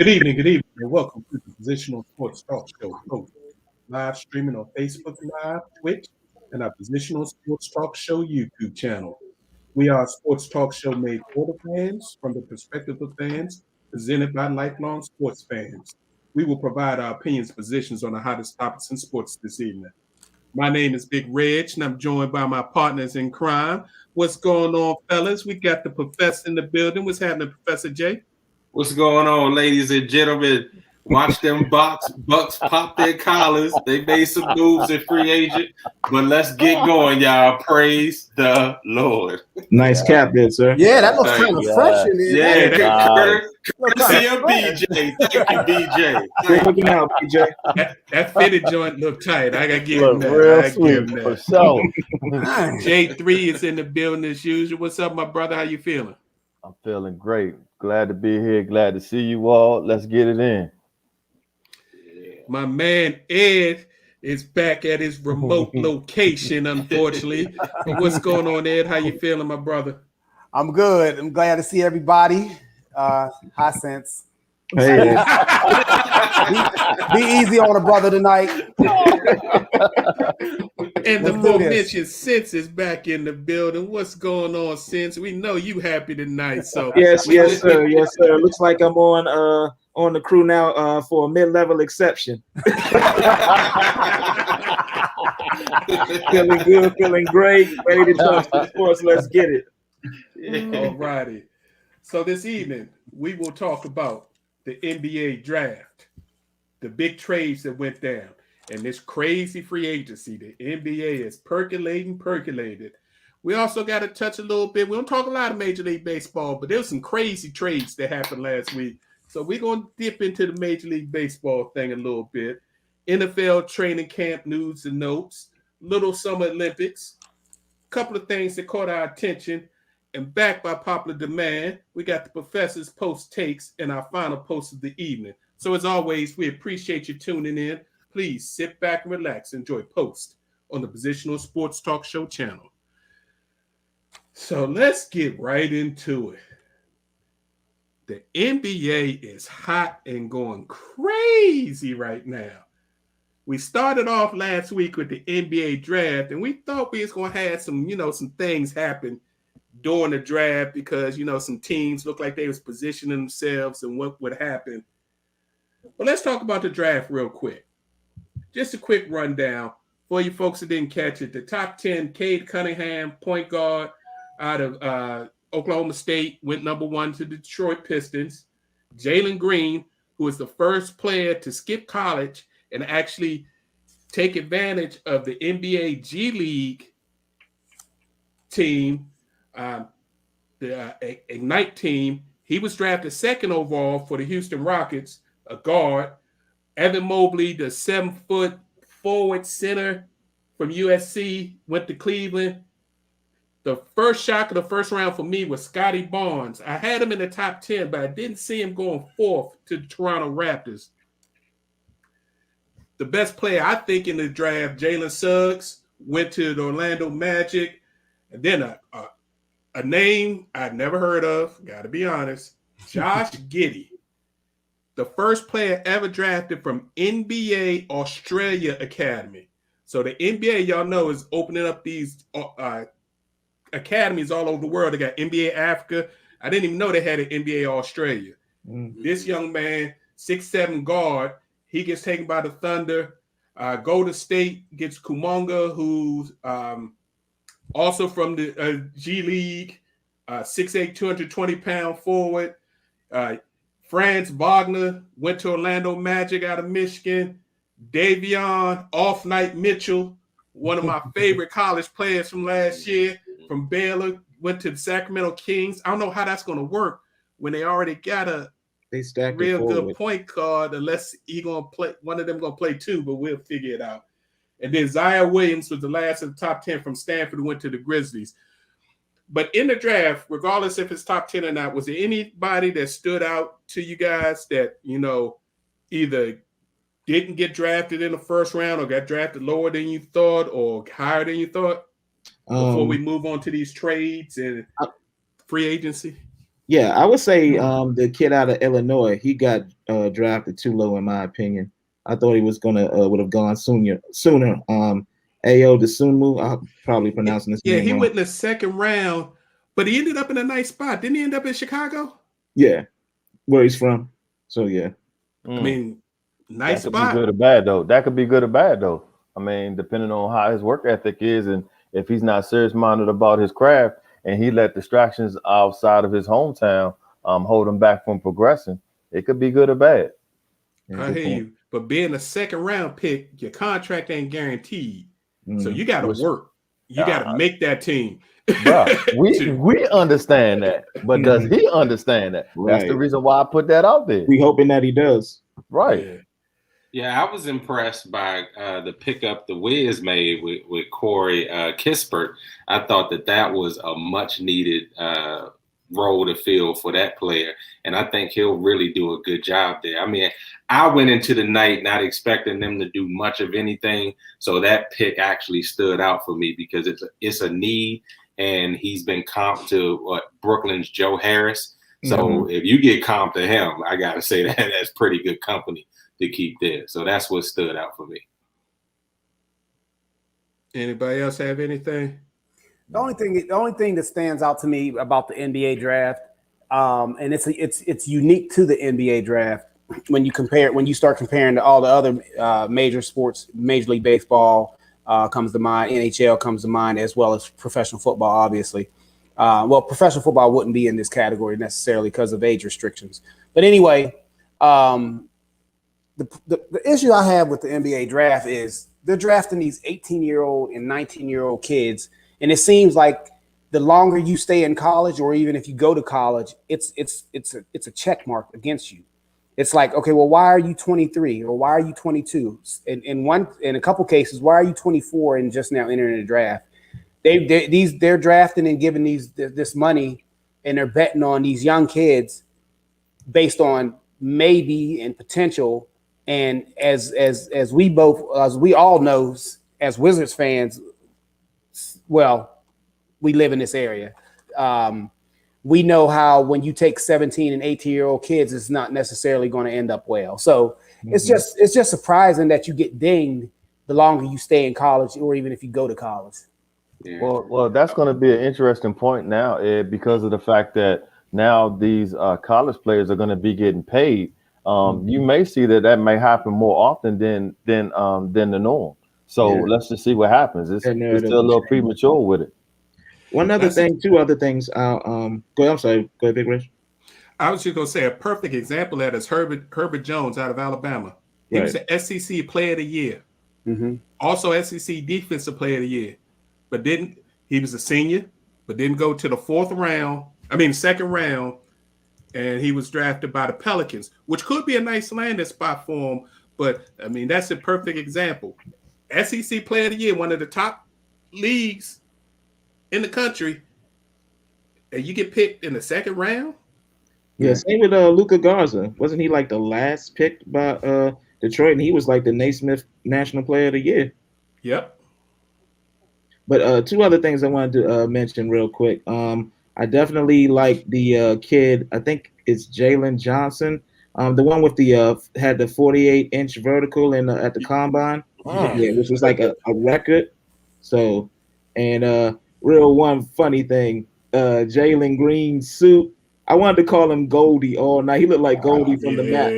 Good evening, and welcome to the Positional Sports Talk Show, live streaming on Facebook Live, Twitch, and our Positional Sports Talk Show YouTube channel. We are a sports talk show made for the fans, from the perspective of fans, presented by lifelong sports fans. We will provide our opinions, positions on the hottest topics in sports this evening. My name is Big Reg, and I'm joined by my partners in crime. What's going on, fellas? We got the professor in the building. What's happening, Professor J? What's going on, ladies and gentlemen? Watch them Bucks pop their collars. They made some moves in free agent, but let's get going, y'all. Praise the Lord. Nice cap there, sir. Yeah, that looks kind of fresh in there. Yeah, courtesy of BJ. Thank you, BJ. Great looking out, BJ. That fitted joint looked tight. I gotta give him Look that. real I sweet give him for that. sure. J3 is in the building as usual. What's up, my brother? How you feeling? I'm feeling great. Glad to be here. Glad to see you all. Let's get it in. My man Ed is back at his remote location, unfortunately. But what's going on, Ed? How you feeling, my brother? I'm good. I'm glad to see everybody. High sense. Hey, Be easy on a brother tonight. And the Let's do this. mentioned Sense is back in the building. What's going on, Sense? We know you happy tonight. So yes, sir. Yes, sir. Looks like I'm on the crew now for a mid-level exception. Feeling good, feeling great, ready to talk some sports. Let's get it. All righty. So this evening, we will talk about the NBA draft, the big trades that went down, and this crazy free agency. The NBA is percolated. We also got to touch a little bit. We don't talk a lot of Major League Baseball, but there was some crazy trades that happened last week. So we're going to dip into the Major League Baseball thing a little bit. NFL training camp news and notes, little Summer Olympics, a couple of things that caught our attention. And back by popular demand, we got the professor's post takes and our final post of the evening. So as always, we appreciate you tuning in. Please sit back and relax. Enjoy Post on the Positional Sports Talk Show channel. So let's get right into it. The NBA is hot and going crazy right now. We started off last week with the NBA draft, and we thought we was going to have some things happen during the draft because, some teams looked like they was positioning themselves and what would happen. But let's talk about the draft real quick. Just a quick rundown for you folks that didn't catch it. The top 10, Cade Cunningham, point guard out of Oklahoma State, went number 1 to the Detroit Pistons. Jalen Green, who was the first player to skip college and actually take advantage of the NBA G League team, the Ignite team. He was drafted 2nd overall for the Houston Rockets, a guard. Evan Mobley, the 7-foot forward center from USC, went to Cleveland. The first shock of the first round for me was Scotty Barnes. I had him in the top 10, but I didn't see him going 4th to the Toronto Raptors. The best player, I think, in the draft, Jalen Suggs, went to the Orlando Magic. And then a name I'd never heard of, got to be honest, Josh Giddey, the first player ever drafted from NBA Australia Academy. So the NBA, y'all know, is opening up these academies all over the world. They got NBA Africa. I didn't even know they had an NBA Australia. Mm-hmm. This young man, 6'7" guard, he gets taken by the Thunder. Golden State gets Kumonga, who's also from the G League, 6'8", 220-pound forward. Franz Wagner went to Orlando Magic out of Michigan. Davion Off-Night Mitchell, one of my favorite college players from last year, from Baylor, went to the Sacramento Kings. I don't know how that's going to work when they already got a real good point guard, unless he gonna play. One of them gonna play too, but we'll figure it out. And then Zion Williams was the last of the top 10 from Stanford, who went to the Grizzlies. But in the draft, regardless if it's top 10 or not, was there anybody that stood out to you guys that, either didn't get drafted in the first round or got drafted lower than you thought or higher than you thought? Before we move on to these trades and free agency? Yeah, I would say the kid out of Illinois, he got drafted too low in my opinion. I thought he was gonna would have gone sooner. Ayo Dosunmu, I'm probably pronouncing this Yeah, name he wrong. went in the second round, but he ended up in a nice spot. Didn't he end up in Chicago? Yeah, where he's from. So yeah. I mean, nice that could spot. be good or bad though. That could be good or bad though. I mean, depending on how his work ethic is, and if he's not serious minded about his craft, and he let distractions outside of his hometown hold him back from progressing, it could be good or bad. I hear you. But being a second round pick, your contract ain't guaranteed. So you got to work. You got to make that team. Bro, we understand that, but does he understand that? Right. That's the reason why I put that out there. We hoping that he does. Right. Yeah, I was impressed by the pickup the Wiz made with Corey Kispert. I thought that was a much needed role to fill for that player, and I think he'll really do a good job there. I mean, I went into the night not expecting them to do much of anything, so that pick actually stood out for me because it's a need, and he's been comped to Brooklyn's Joe Harris. So if you get comped to him, I gotta say that's pretty good company to keep there. So that's what stood out for me. Anybody else have anything? The only thing that stands out to me about the NBA draft, and it's unique to the NBA draft when you start comparing to all the other major sports. Major League Baseball comes to mind, NHL comes to mind, as well as professional football, obviously. Well, professional football wouldn't be in this category necessarily because of age restrictions. But anyway, the issue I have with the NBA draft is they're drafting these 18-year-old and 19-year-old kids, and it seems like the longer you stay in college, or even if you go to college, it's a check mark against you. It's like, okay, well, why are you 23 or why are you 22? In a couple cases, why are you 24 and just now entering the draft? They're drafting and giving this money, and they're betting on these young kids based on maybe and potential. And as we all know, as Wizards fans, well, we live in this area. We know how when you take 17 and 18-year-old kids, it's not necessarily going to end up well. So it's just surprising that you get dinged the longer you stay in college, or even if you go to college. Yeah. Well, that's going to be an interesting point now, Ed, because of the fact that now these college players are going to be getting paid. You may see that may happen more often than the norm. So let's just see what happens. It's still a little premature with it. Two other things. Go ahead. I'm sorry. Go ahead, Big Rich. I was just going to say a perfect example of that is Herbert Jones out of Alabama. He was the SEC Player of the Year. Also SEC Defensive Player of the Year. But he was a senior, but didn't go to the second round, and he was drafted by the Pelicans, which could be a nice landing spot for him. But I mean, that's a perfect example. SEC Player of the Year, one of the top leagues in the country, and you get picked in the second round. Yeah, same with Luka Garza. Wasn't he like the last picked by Detroit, and he was like the Naismith National Player of the Year? Yep. But two other things I wanted to mention real quick. I definitely like the kid. I think it's Jalen Johnson, the one with the had the 48-inch vertical at the combine, which was like a record. So, and real one funny thing, Jalen Green's suit. I wanted to call him Goldie all night. He looked like Goldie from the map.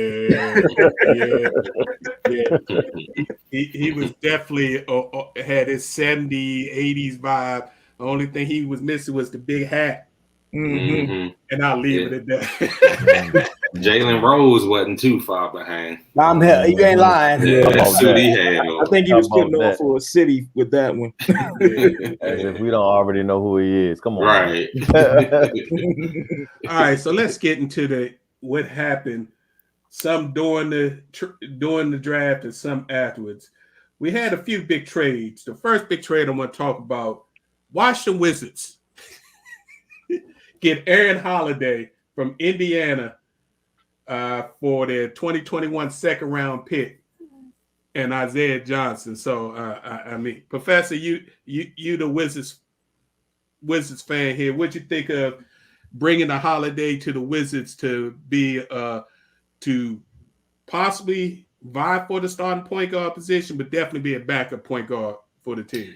He was definitely had his 70s, 80s vibe. The only thing he was missing was the big hat. And I'll leave it at that. Jalen Rose wasn't too far behind. You ain't lying. That suit he had on. I think he was putting on for a city with that one. As if we don't already know who he is. Come on. Right. All right, so let's get into what happened. Some during the draft and some afterwards. We had a few big trades. The first big trade I want to talk about: Washington Wizards get Aaron Holiday from Indiana for their 2021 second round pick, and Isaiah Johnson. So I mean, Professor, you the Wizards fan here. What'd you think of bringing a Holiday to the Wizards to be to possibly vie for the starting point guard position, but definitely be a backup point guard for the team.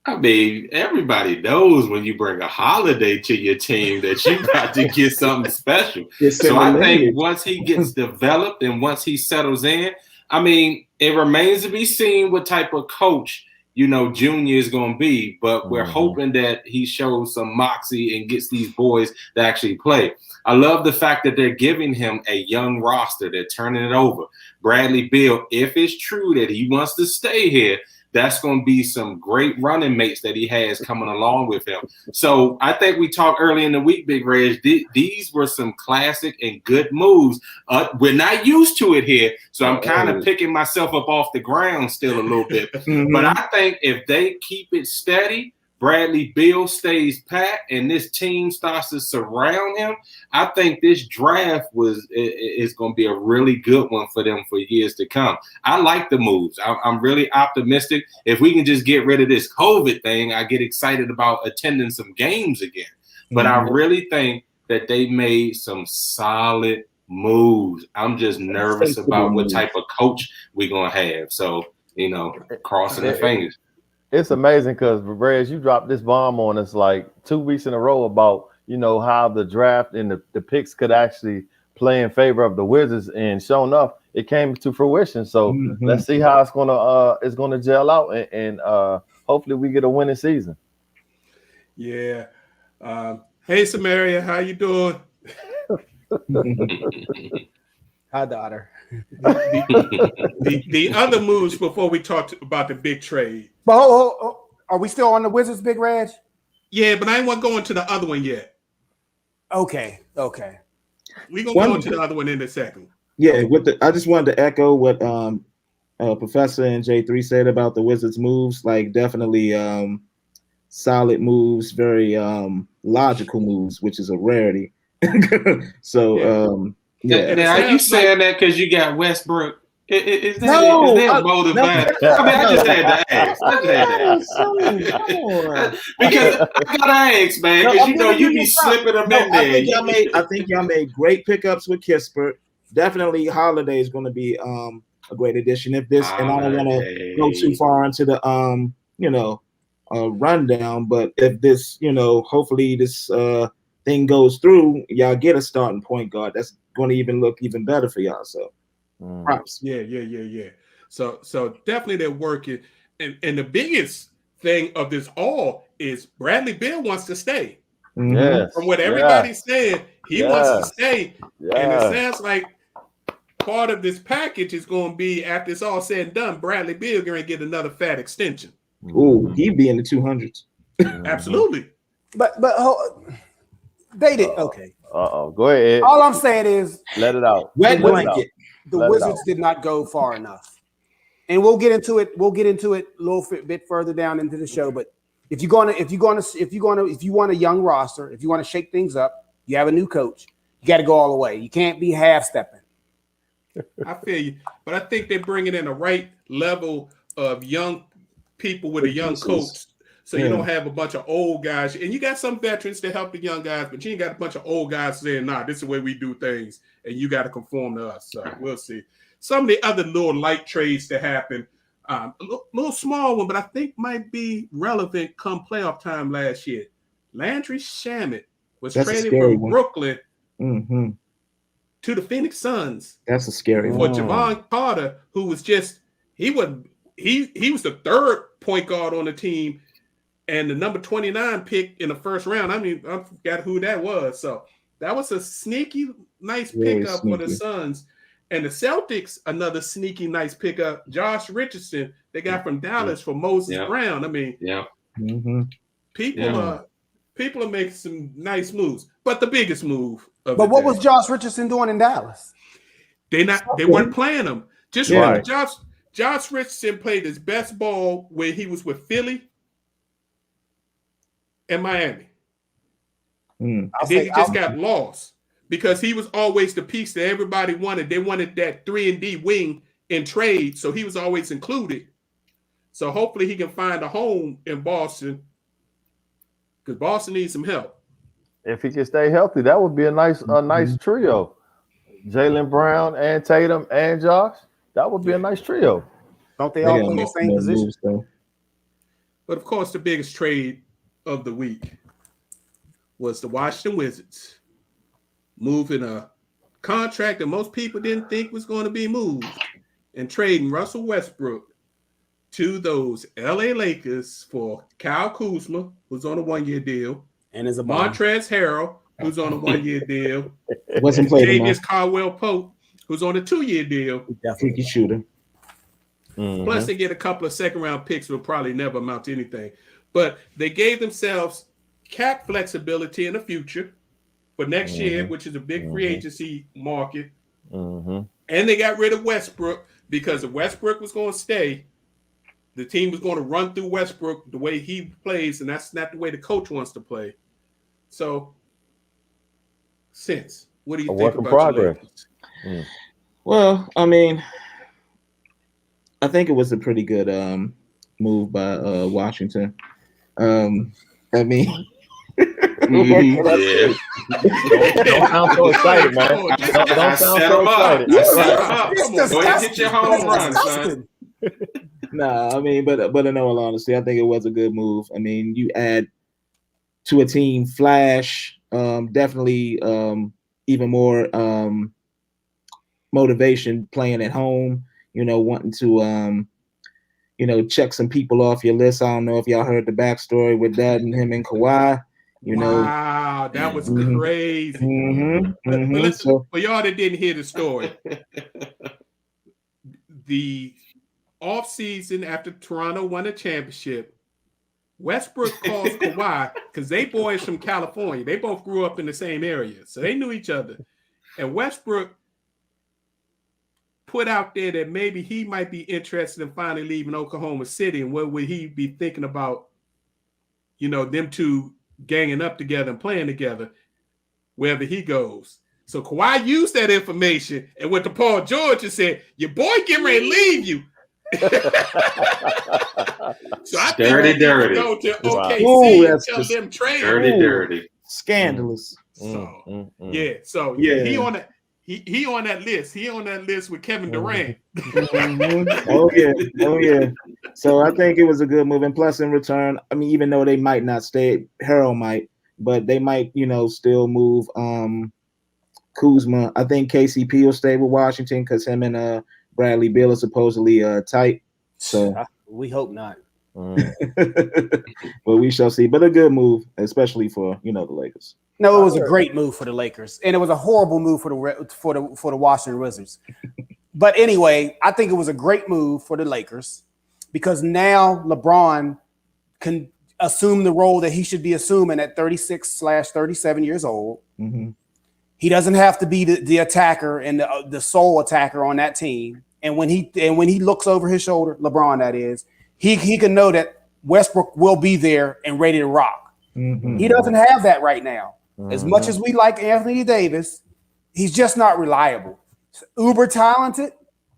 I mean, everybody knows when you bring a Holiday to your team that you got to get something special. So I think once he gets developed and once he settles in, I mean, it remains to be seen what type of coach, Junior is going to be. But we're hoping that he shows some moxie and gets these boys to actually play. I love the fact that they're giving him a young roster. They're turning it over. Bradley Beal, if it's true that he wants to stay here, that's going to be some great running mates that he has coming along with him. So I think we talked early in the week, Big Reg, these were some classic and good moves. We're not used to it here, so I'm kind of picking myself up off the ground still a little bit. But I think if they keep it steady, Bradley Beal stays pat, and this team starts to surround him, I think this draft is going to be a really good one for them for years to come. I like the moves. I'm really optimistic. If we can just get rid of this COVID thing, I get excited about attending some games again. But I really think that they made some solid moves. I'm just nervous about what type of coach we're going to have. So, crossing the fingers. It's amazing because, Reg, you dropped this bomb on us like 2 weeks in a row about, how the draft and the picks could actually play in favor of the Wizards. And sure enough, it came to fruition. So let's see how it's gonna gel out, and hopefully we get a winning season. Yeah. Hey, Samaria, how you doing? Hi, daughter. The other moves before we talked about the big trade. But are we still on the Wizards, Big Reg? Yeah, but I ain't want to go into the other one yet. Okay. We're gonna go into the other one in a second. Yeah, I just wanted to echo what Professor and J3 said about the Wizards moves. Like, definitely solid moves, very logical moves, which is a rarity. So And are you saying that because you got Westbrook? Is that motivated? No. I mean, I just had to ask. Because I gotta ask, man, because you be slipping them in there. I think y'all made great pickups with Kispert. Definitely, Holiday is going to be a great addition. And I don't want to go too far into the rundown, but if this, hopefully this thing goes through, y'all get a starting point guard. That's going to look even better for y'all. So props. Yeah. So definitely they're working. And the biggest thing of this all is Bradley Beal wants to stay. Yes. From what everybody's saying, he wants to stay. Yeah. And it sounds like part of this package is going to be, after it's all said and done, Bradley Beal going to get another fat extension. Ooh, he'd be in the 200s. Absolutely. But they did okay. Go ahead. All I'm saying is, let it out. Wet blanket. The Wizards did not go far enough, and we'll get into it. We'll get into it a little bit further down into the show. But if you want a young roster, if you want to shake things up, you have a new coach. You got to go all the way. You can't be half stepping. I feel you, but I think they're bringing in the right level of young people with a young coach. So you don't have a bunch of old guys, and you got some veterans to help the young guys, but you ain't got a bunch of old guys saying, "Nah, this is the way we do things," and you got to conform to us. So we'll see. Some of the other little light trades that happen, a little small one, but I think might be relevant come playoff time last year. Landry Shamet was traded from Brooklyn to the Phoenix Suns. That's a scary one. For Javon Carter, who was he was the third point guard on the team. And the number 29 pick in the first round, I forgot who that was. So that was a sneaky, nice pickup for the Suns. And the Celtics, another sneaky, nice pickup. Josh Richardson, they got from Dallas for Moses Brown. People are making some nice moves. But the biggest move. But what was Josh Richardson doing in Dallas? They weren't playing him. Just remember, Josh Richardson played his best ball when he was with Philly and Miami. Then he just got lost because he was always the piece that everybody wanted. They wanted that 3-and-D wing in trade, so he was always included. So hopefully he can find a home in Boston because Boston needs some help. If he can stay healthy, that would be a nice trio. Jaylen Brown and Tatum and Josh, that would be a nice trio. Don't they all play the same position? But of course, the biggest trade of the week was the Washington Wizards moving a contract that most people didn't think was going to be moved and trading Russell Westbrook to those LA Lakers for Kyle Kuzma, who's on a 1-year deal, and is a Montrezl Harrell, who's on a 1-year deal, Wasn't played Javius Caldwell-Pope, who's on a 2-year deal. Freaky shooter. Mm-hmm. Plus, they get a couple of second-round picks will probably never amount to anything. But they gave themselves cap flexibility in the future for next year, which is a big free agency market. And they got rid of Westbrook because if Westbrook was going to stay, the team was going to run through Westbrook the way he plays, and that's not the way the coach wants to play. So, what do you think about progress? Well, I mean, I think it was a pretty good move by Washington. I mean, Don't sound so excited, man. Don't sound so excited. Go ahead and hit your home run, son. Nah, I mean, but in all honesty, I think it was a good move. I mean, you add to a team Flash, definitely even more motivation playing at home, wanting to check some people off your list. I don't know if y'all heard the backstory with that and him and Kawhi. Wow, that was crazy. But for y'all that didn't hear the story, the offseason after Toronto won a championship, Westbrook calls Kawhi because they boys from California. They both grew up in the same area, so they knew each other. And Westbrook put out there that maybe he might be interested in finally leaving Oklahoma City, and what would he be thinking about, them two ganging up together and playing together wherever he goes. So Kawhi used that information and went to Paul George and said, your boy getting ready to leave you. So I dirty. Go to OKC and tell them trade. Dirty. Scandalous. So he on that. He on that list. He on that list with Kevin Durant. Oh yeah. So I think it was a good move. And plus, in return, I mean, even though they might not stay, Harrell might, but they might, still move Kuzma. I think KCP will stay with Washington because him and Bradley Beal are supposedly tight. So we hope not. But we shall see. But a good move, especially for the Lakers. No, it was a great move for the Lakers, and it was a horrible move for the Washington Wizards. But anyway, I think it was a great move for the Lakers because now LeBron can assume the role that he should be assuming at 36/37 years old. Mm-hmm. He doesn't have to be the attacker and the sole attacker on that team. And when he looks over his shoulder, LeBron, that is, he can know that Westbrook will be there and ready to rock. Mm-hmm. He doesn't have that right now. As much as we like Anthony Davis, he's just not reliable. He's uber talented,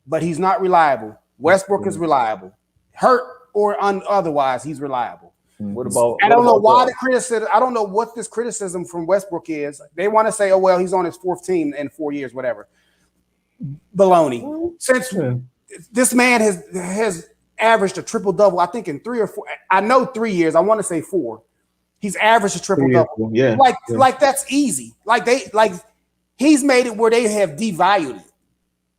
but he's not reliable. Westbrook is reliable. Hurt or otherwise, he's reliable. What about? I don't know why the criticism. I don't know what this criticism from Westbrook is. They want to say, "Oh well, he's on his 4th team in 4 years, whatever." Baloney. Since this man has averaged a triple double, I think in 3 or 4. I know 3 years. I want to say 4. He's averaged a triple double. Yeah. Like that's easy. Like he's made it where they have devalued it.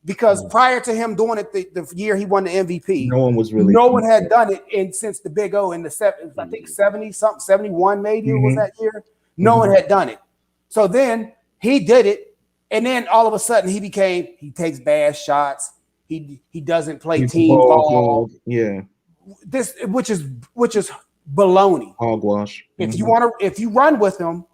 Because prior to him doing it the year he won the MVP, no one had done it since the Big O in the I think 70-something, 71 maybe it was that year. No one had done it. So then he did it, and then all of a sudden he takes bad shots. He doesn't play team ball. Yeah. This which is baloney. Hogwash. If you run with him,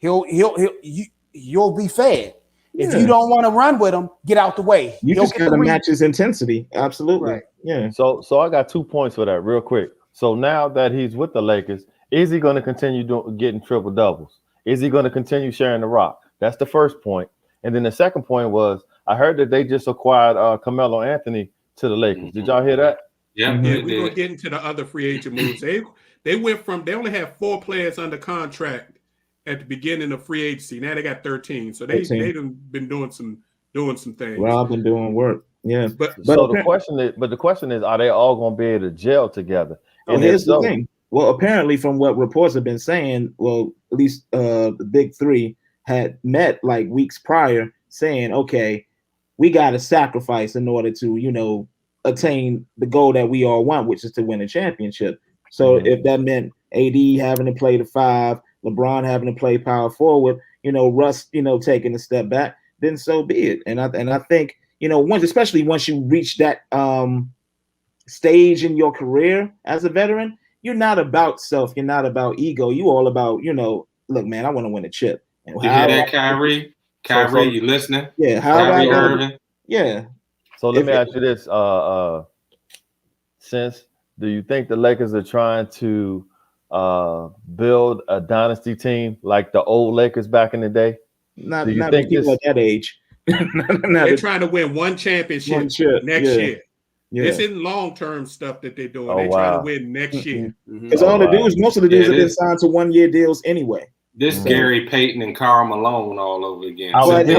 you'll be fed. If you don't want to run with him, get out the way. You just got to match his intensity. Absolutely. Right. Yeah. So I got 2 points for that real quick. So now that he's with the Lakers, is he going to continue getting triple doubles? Is he going to continue sharing the rock? That's the first point. And then the second point was I heard that they just acquired Carmelo Anthony to the Lakers. Did y'all hear that? Yeah. We're going to get into the other free agent moves. They went from they only have 4 players under contract at the beginning of free agency. Now they got 13. So they've been doing some doing some things. Robbing, doing work. Yeah. But So the question is, are they all going to be able to gel together? And here's the thing. Well, apparently, from what reports have been saying, well, at least the big three had met like weeks prior, saying, "Okay, we got to sacrifice in order to, attain the goal that we all want, which is to win a championship." So if that meant AD having to play the 5, LeBron having to play power forward, Russ, taking a step back, then so be it. And I think, especially once you reach that stage in your career as a veteran, you're not about self, you're not about ego. You all about, look, man, I want to win a chip. And you hear that, Kyrie? Kyrie, you listening? Yeah, Kyrie Irving. Yeah. So let me ask you this: do you think the Lakers are trying to build a dynasty team like the old Lakers back in the day? Not people at that age. They're trying to win one championship next year. Yeah. This isn't long-term stuff that they're doing. They're trying to win next year. Because most of the dudes have been signed to 1-year deals anyway. This Gary Payton and Karl Malone all over again. Hopefully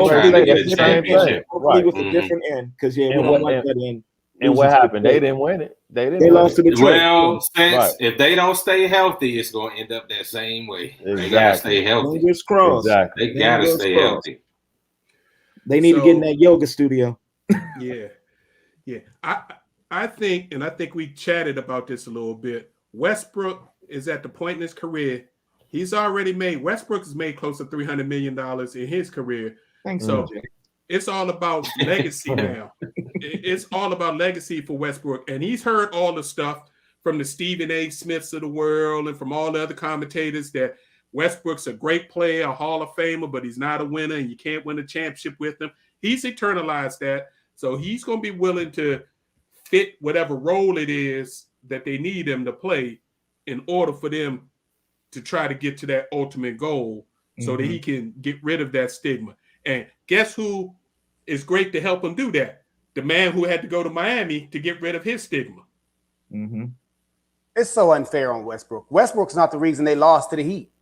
with a different end. Because we don't want that end. And what happened? They didn't win it. They lost to Detroit. Well, if they don't stay healthy, it's going to end up that same way. Exactly. They got to stay healthy. Fingers crossed. Exactly. They got to stay healthy. They need to get in that yoga studio. Yeah. I think we chatted about this a little bit. Westbrook is at the point in his career. Westbrook has made close to $300 million in his career. Thanks, so it's all about legacy now. It's all about legacy for Westbrook. And he's heard all the stuff from the Stephen A. Smiths of the world and from all the other commentators that Westbrook's a great player, a Hall of Famer, but he's not a winner and you can't win a championship with him. He's internalized that. So he's going to be willing to fit whatever role it is that they need him to play in order for them to try to get to that ultimate goal so that he can get rid of that stigma. And guess who is great to help him do that? The man who had to go to Miami to get rid of his stigma. Mm-hmm. It's so unfair on Westbrook. Westbrook's not the reason they lost to the Heat.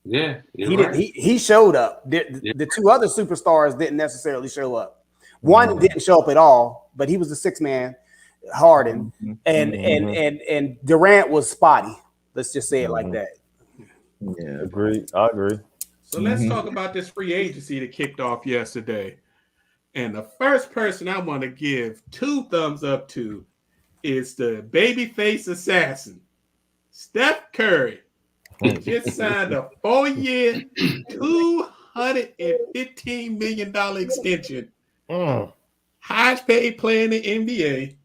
Yeah, he showed up. The two other superstars didn't necessarily show up. One didn't show up at all, but he was the sixth man, Harden, and Durant was spotty. Let's just say it like that. Yeah, agreed. I agree. So let's talk about this free agency that kicked off yesterday. And the first person I want to give 2 thumbs up to is the babyface assassin, Steph Curry. Just signed a 4-year, $215 million extension. Highest paid player in the NBA.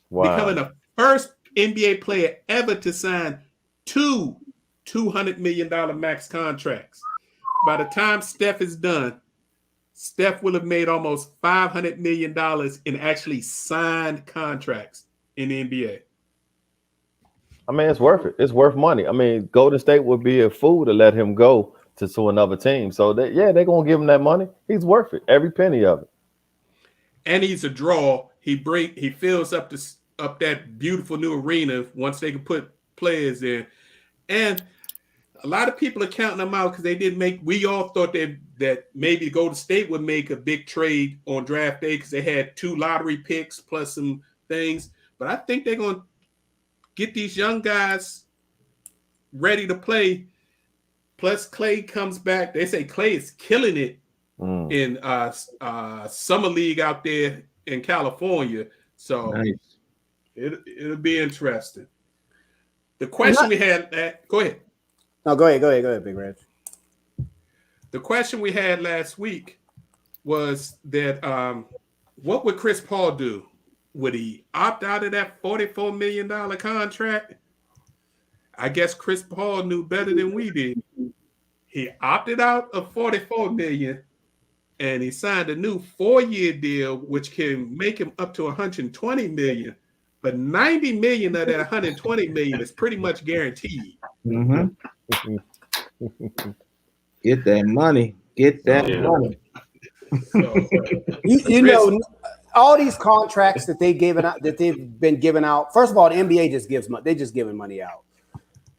Wow. Becoming the first NBA player ever to sign 2 $200 million max contracts. By the time Steph is done, Steph will have made almost $500 million in actually signed contracts in the NBA. I mean, it's worth it. It's worth money. I mean, Golden State would be a fool to let him go to another team. So, they're going to give him that money. He's worth it, every penny of it. And he's a draw. He fills up that beautiful new arena once they can put players in. And a lot of people are counting them out because they didn't make. We all thought that maybe Golden State would make a big trade on draft day because they had 2 lottery picks plus some things. But I think they're going to get these young guys ready to play. Plus, Clay comes back. They say Clay is killing it in summer league out there in California. So nice. It'll be interesting. The question we had, go ahead. No, go ahead, Big Red. The question we had last week was that what would Chris Paul do? Would he opt out of that $44 million contract? I guess Chris Paul knew better than we did. He opted out of $44 million, and he signed a new 4-year deal, which can make him up to $120 million. But $90 million of that $120 million is pretty much guaranteed. Mm-hmm. Get that money. Get that money. So, you know, all these contracts that they've been giving out. First of all, the NBA just gives money. They're just giving money out.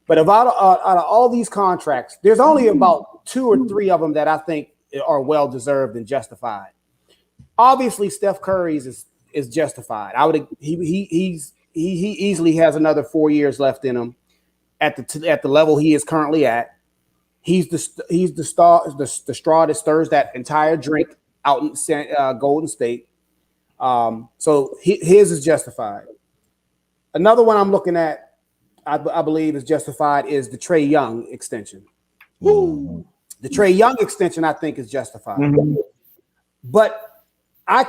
But out of all these contracts, there's only about 2 or 3 of them that I think are well deserved and justified. Obviously, Steph Curry's is justified. He easily has another 4 years left in him at the level he is currently at. He's the straw that stirs that entire drink out in Golden State. So his is justified. Another one I'm looking at, I believe, is justified is the Trae Young extension. Mm-hmm. The Trae Young extension, I think, is justified. Mm-hmm. But I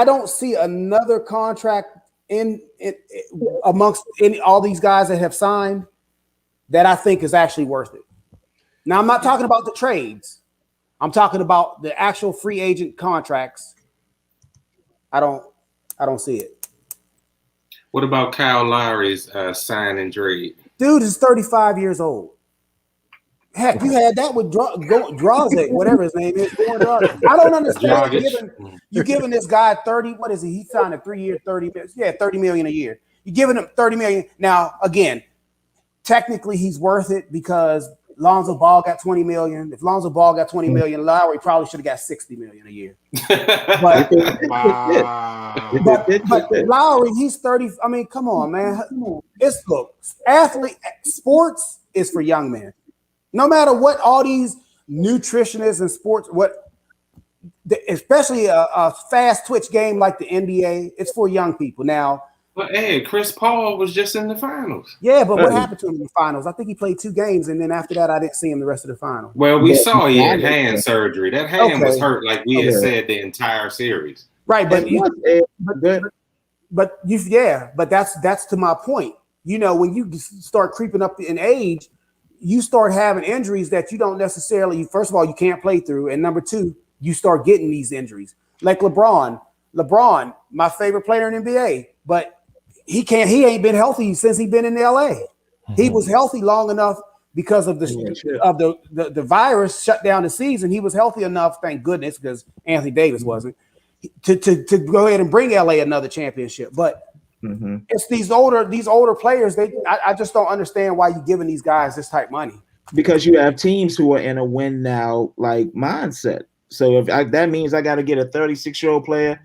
don't see another contract in amongst all these guys that have signed that I think is actually worth it. Now, I'm not talking about the trades. I'm talking about the actual free agent contracts. I don't see it. What about Kyle Lowry's sign and trade? Dude is 35 years old. Heck, you had that with Dragic, whatever his name is. I don't understand you giving this guy 30. What is he? He signed a 3 year, 30 million. Yeah, 30 million a year. You're giving him 30 million. Now, again, technically he's worth it because Lonzo Ball got 20 million. If Lonzo Ball got 20 million, Lowry probably should have got 60 million a year. But, but Lowry, he's 30. I mean, come on, man. Sports is for young men. No matter what all these nutritionists and sports, especially a fast twitch game like the NBA, it's for young people. Now, but hey, Chris Paul was just in the finals. Yeah, but what happened to him in the finals? I think he played 2 games, and then after that, I didn't see him the rest of the finals. Well, we saw he had hand surgery. That hand was hurt, like we had said the entire series. Right, but that's to my point. You know, when you start creeping up in age, you start having injuries that you don't necessarily. First of all, you can't play through, and number 2, you start getting these injuries. Like LeBron, my favorite player in NBA, but he ain't been healthy since he's been in LA. He was healthy long enough because of the virus shut down the season. He was healthy enough, thank goodness, because Anthony Davis wasn't, to go ahead and bring LA another championship. But it's these older players. I just don't understand why you're giving these guys this type of money. Because you have teams who are in a win now like mindset. So that means I got to get a 36-year-old player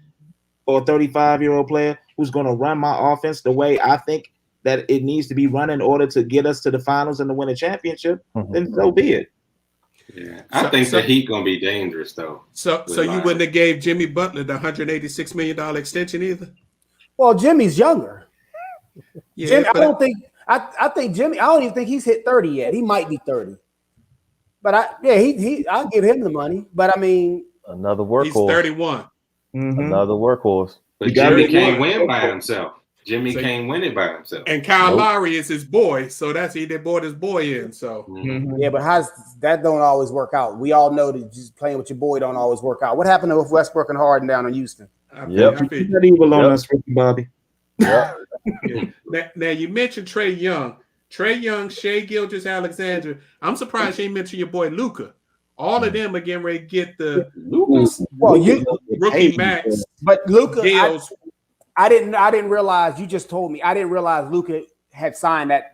or a 35-year-old player who's going to run my offense the way I think that it needs to be run in order to get us to the finals and to win a championship, then so be it. Yeah, I think the Heat going to be dangerous, though. So you wouldn't have gave Jimmy Butler the $186 million extension either? Well, Jimmy's younger. Yeah, Jimmy, I think Jimmy, I don't even think he's hit 30 yet. He might be 30. But I'll give him the money. But I mean, another workhorse. He's 31. Another workhorse. But Jimmy can't win by himself. Jimmy can't win it by himself. And Kyle Lowry is his boy, so they brought his boy in. So yeah, but that don't always work out. We all know that just playing with your boy don't always work out. What happened with Westbrook and Harden down in Houston? Not evil on us, Bobby. Yeah. Now you mentioned Trae Young. Trae Young, Shai Gilgeous-Alexander. I'm surprised you ain't mentioned your boy Luka. All of them are getting ready to get the rookie max. But Luka, I didn't realize. You just told me. I didn't realize Luka had signed that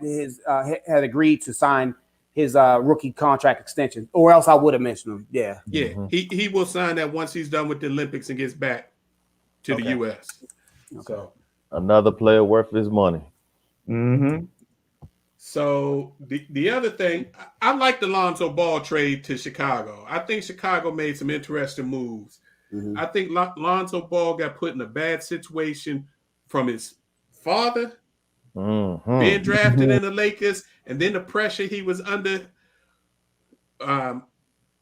had agreed to sign his rookie contract extension, or else I would have mentioned him. Yeah. He will sign that once he's done with the Olympics and gets back to the U.S. So another player worth his money. So the other thing, I like the Lonzo Ball trade to Chicago. I think Chicago made some interesting moves. I think Lonzo Ball got put in a bad situation from his father being drafted in the Lakers, and then the pressure he was under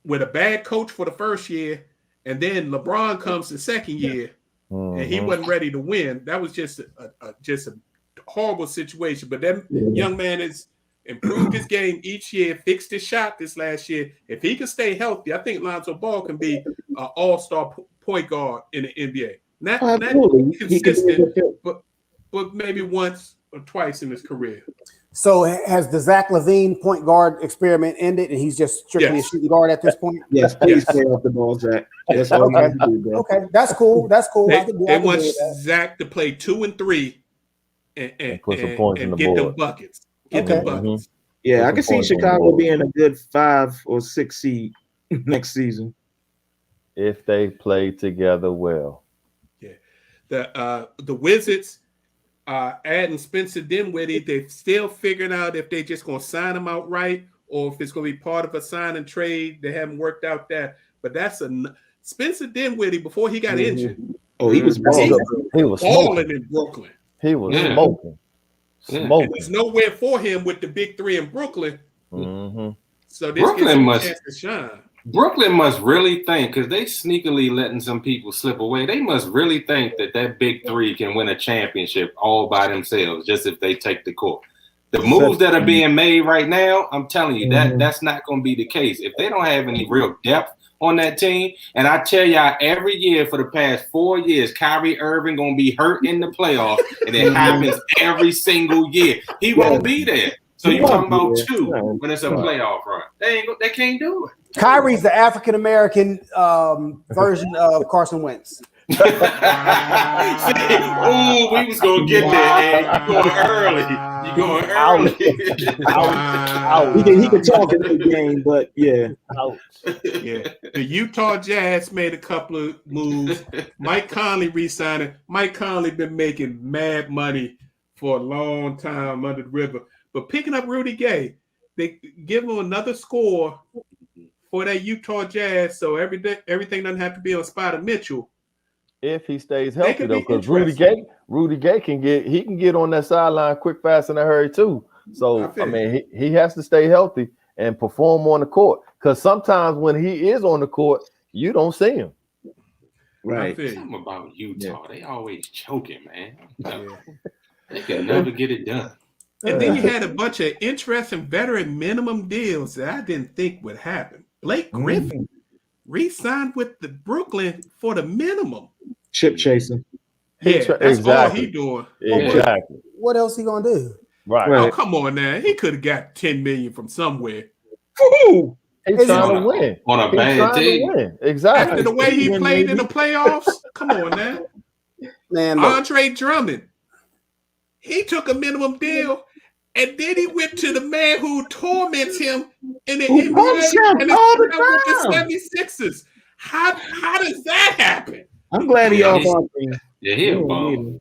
with a bad coach for the first year, and then LeBron comes the second year, and he wasn't ready to win. That was just a horrible situation. But that young man has improved his game each year, fixed his shot this last year. If he can stay healthy, I think Lonzo Ball can be an all-star point guard in the NBA. Not consistent, but maybe once or twice in his career. So has the Zach LaVine point guard experiment ended, and he's just strictly a shooting guard at this point? Yes, please stay off the ball, Zach. That's all you have to do, bro. Okay, that's cool. That's cool. They want Zach to play 2 and 3 and put some points in the get board. them buckets. Get them buckets. Yeah, I can see Chicago being a good 5 or 6 seed. next season. If they play together well. Yeah. The Wizards adding Spencer Dinwiddie, they're still figuring out if they're just going to sign him outright or if it's going to be part of a sign and trade. They haven't worked out that. But that's Spencer Dinwiddie before he got injured. Oh, he was balling. He was balling smoking. in Brooklyn. He was smoking. And Smoking. there's nowhere for him with the big three in Brooklyn. Mm-hmm. So this gives him a chance to shine. Brooklyn must really think, because they sneakily letting some people slip away. They must really think that big three can win a championship all by themselves, just if they take the court. The moves that are being made right now, I'm telling you, that's not going to be the case. If they don't have any real depth on that team, and I tell y'all every year for the past 4 years, Kyrie Irving going to be hurt in the playoffs, and it happens every single year. He won't be there. So you're talking about two when it's a playoff run. They can't do it. Kyrie's the African American version of Carson Wentz. We was gonna get there. Man. You going early. You going early. He can talk in the game, but yeah. Yeah. The Utah Jazz made a couple of moves. Mike Conley re-signing. Mike Conley been making mad money for a long time under the river. But picking up Rudy Gay, they give him another score for that Utah Jazz, so everything doesn't have to be on Spider Mitchell. If he stays healthy, though, because Rudy Gay can get on that sideline quick, fast, in a hurry too. So I mean, he has to stay healthy and perform on the court. Because sometimes when he is on the court, you don't see him. Right. Something about Utah, they always choking, man. They can never get it done. And then you had a bunch of interesting veteran minimum deals that I didn't think would happen. Blake Griffin re-signed with the Brooklyn for the minimum. Chip chasing. Yeah, that's all he doing. Exactly. What else he gonna do? Right. Oh, come on now. He could have got $10 million from somewhere. Woo! He's trying to win. On a bad team. Exactly. After the way he played in the playoffs, come on now. Man, Andre Drummond. He took a minimum deal, and then he went to the man who torments him in the NBA and the 76ers. How does that happen? I'm glad he off our team. Yeah, he a bum.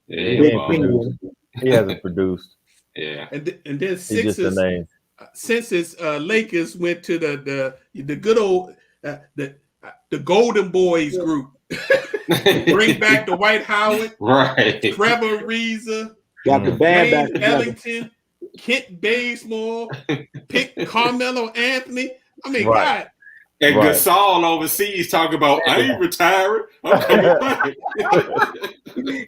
He hasn't produced. Yeah. And then He's just a Sixers, name. since his Lakers went to the good old the Golden Boys group. Bring back the Dwight Howard, right? Trevor Ariza, got the band back Wayne Ellington, Kent Bazemore, pick Carmelo Anthony. I mean, God. And Gasol overseas talking about I ain't retiring. I'm coming back.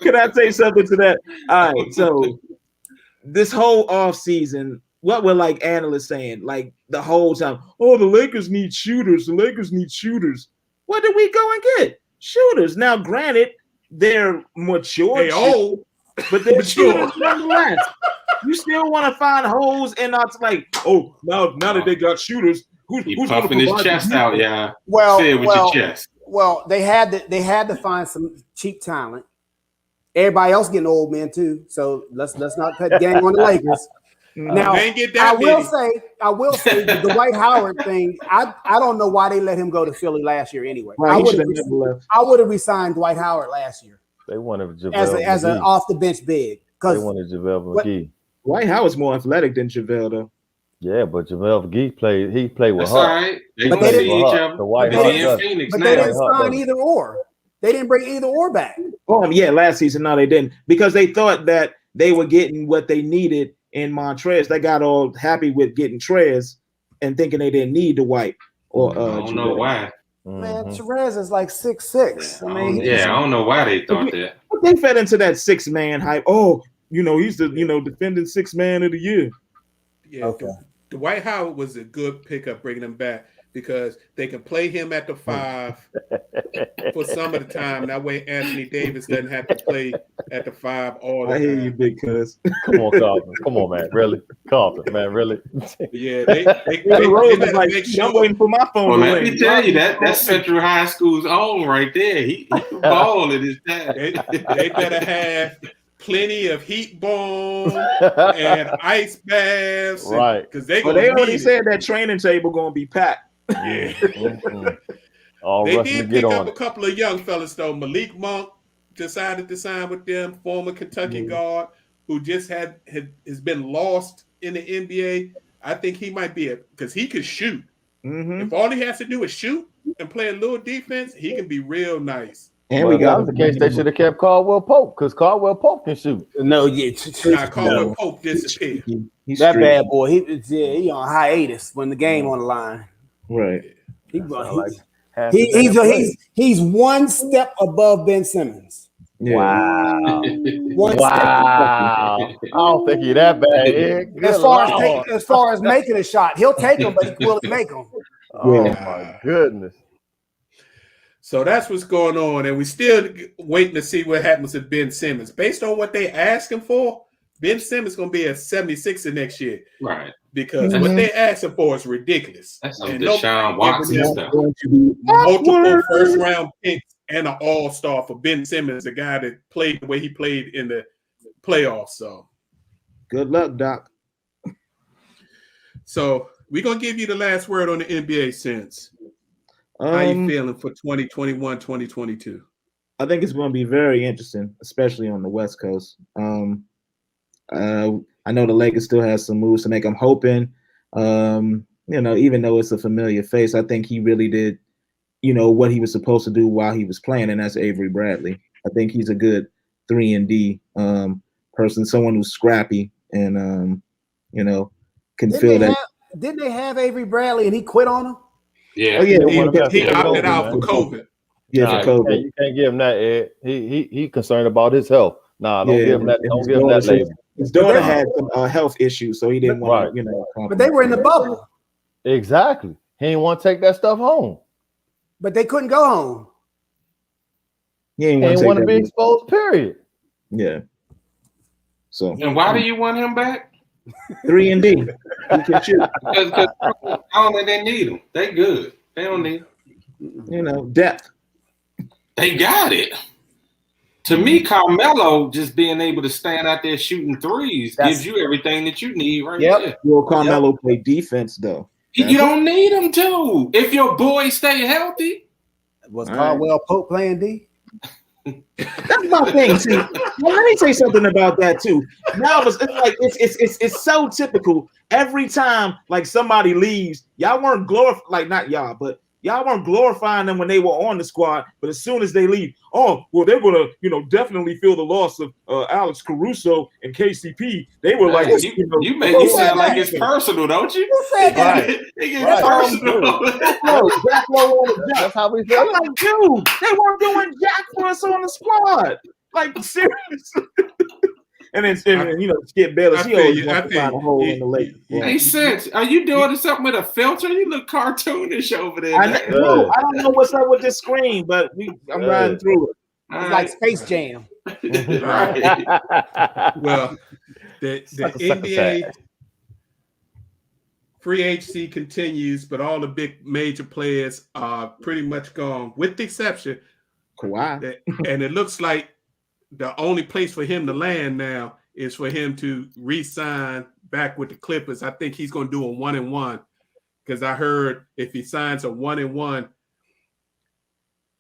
Can I say something to that? All right, so this whole offseason, what were like analysts saying like the whole time? Oh, the Lakers need shooters. The Lakers need shooters. What did we go and get? Shooters. Now, granted, they're mature. They old, but they're shooters nonetheless. You still want to find holes and not like, oh, now that they got shooters, who's puffing his chest out? Yeah. Well, say it with your chest. Well, they had to find some cheap talent. Everybody else getting old men too, so let's not cut gang on the Lakers. Now, I will say the Dwight Howard thing. I don't know why they let him go to Philly last year anyway. Right, I would have resigned Dwight Howard last year. They wanted JaVale as an off the bench big because they wanted JaVale McGee. Dwight Howard's more athletic than JaVale though. Yeah, but JaVale McGee played with That's her. All right. They gonna see each other. They didn't sign either or. They didn't bring either or back. Oh yeah, last season no, they didn't because they thought that they were getting what they needed in Montrez. They got all happy with getting Trez and thinking they didn't need the White or I don't know why. Man, Trez is like 6'6". I mean, I don't know why they thought that. But they fed into that 6-man hype. Oh, he's the defending 6 man of the year. Yeah, okay. Dwight Howard was a good pickup bringing him back because they can play him at the 5 for some of the time. That way Anthony Davis doesn't have to play at the 5 all the time. I hear you, big cuz. Come on, Carlton. Come on, man. Really? Carlton, man, really? Yeah, they like, make sure. I'm waiting for my phone. Well, let me tell you, that's Central High School's own right there. He ball at his time. They better have plenty of heat bomb and ice baths. Right. Because they already said that training table going to be packed. Yeah. All They rushing to did get pick on up a it. couple of young fellas though. Malik Monk decided to sign with them, former Kentucky guard who just has been lost in the NBA. I think he might be because he could shoot. Mm-hmm. If all he has to do is shoot and play a little defense, he can be real nice. And But we if that got was the case, they should have kept Caldwell Pope because Caldwell Pope can shoot. No, yeah, Now Caldwell no. Pope disappeared. He's That streaky. bad boy. He on hiatus when the game on the line. Right. He's one step above Ben Simmons. Yeah. Wow. One step. Wow. I don't think he that bad. Ed. Good Lord. As far as making a shot, he'll take them, but will he make them? Oh Yeah. my goodness. So that's what's going on, and we still waiting to see what happens with Ben Simmons. Based on what they asking for, Ben Simmons going to be a 76er next year. Right. Because what they asking for is ridiculous. That's some And Deshaun Watson nobody stuff. Going to be multiple awkward. first-round picks and an all-star for Ben Simmons, the guy that played the way he played in the playoffs. So Good luck, Doc. So we're going to give you the last word on the NBA since. How you feeling for 2021, 2022? I think it's going to be very interesting, especially on the West Coast. I know the Lakers still has some moves to make. I'm hoping, even though it's a familiar face, I think he really did, what he was supposed to do while he was playing, and that's Avery Bradley. I think he's a good 3-and-D person, someone who's scrappy and, can feel that. Didn't they have Avery Bradley and he quit on him? Yeah. Oh, yeah. He opted out for COVID. Yeah, for COVID. You can't give him that, Ed. He concerned about his health. Nah, don't give him that. Don't give him that label. His daughter had some health issues, so he didn't want to, But they were in the bubble. Exactly. He didn't want to take that stuff home. But they couldn't go home. He didn't want to be exposed, period. Yeah. So. And why do you want him back? 3-and-D. He can shoot. Because I don't think they need him. They good. They don't need him. Depth. They got it. To me, Carmelo just being able to stand out there shooting threes gives you everything that you need right there. Well, Carmelo play defense, though. You don't need him to. If your boys stay healthy. Was Caldwell Pope playing D? That's my thing. See, let me say something about that too. Now it's so typical. Every time like somebody leaves, y'all weren't not y'all, but y'all weren't glorifying them when they were on the squad. But as soon as they leave, they're gonna definitely feel the loss of Alex Caruso and KCP. They were like, you make it sound like it's personal, don't you? Who said that? It's personal. That's how we feel. I'm like, dude, they weren't doing jack for us on the squad. Like, seriously. And then Skip Bayless, he always wants to find a hole in the lake. Makes sense. Are you doing something with a filter? You look cartoonish over there. I don't know what's up with this screen, but I'm riding through it. It's like Space Jam. Right. Well, the NBA free agency continues, but all the big major players are pretty much gone, with the exception Kawhi. And it looks like the only place for him to land now is for him to re-sign back with the Clippers. I think he's going to do a 1-and-1 because I heard if he signs a 1-and-1,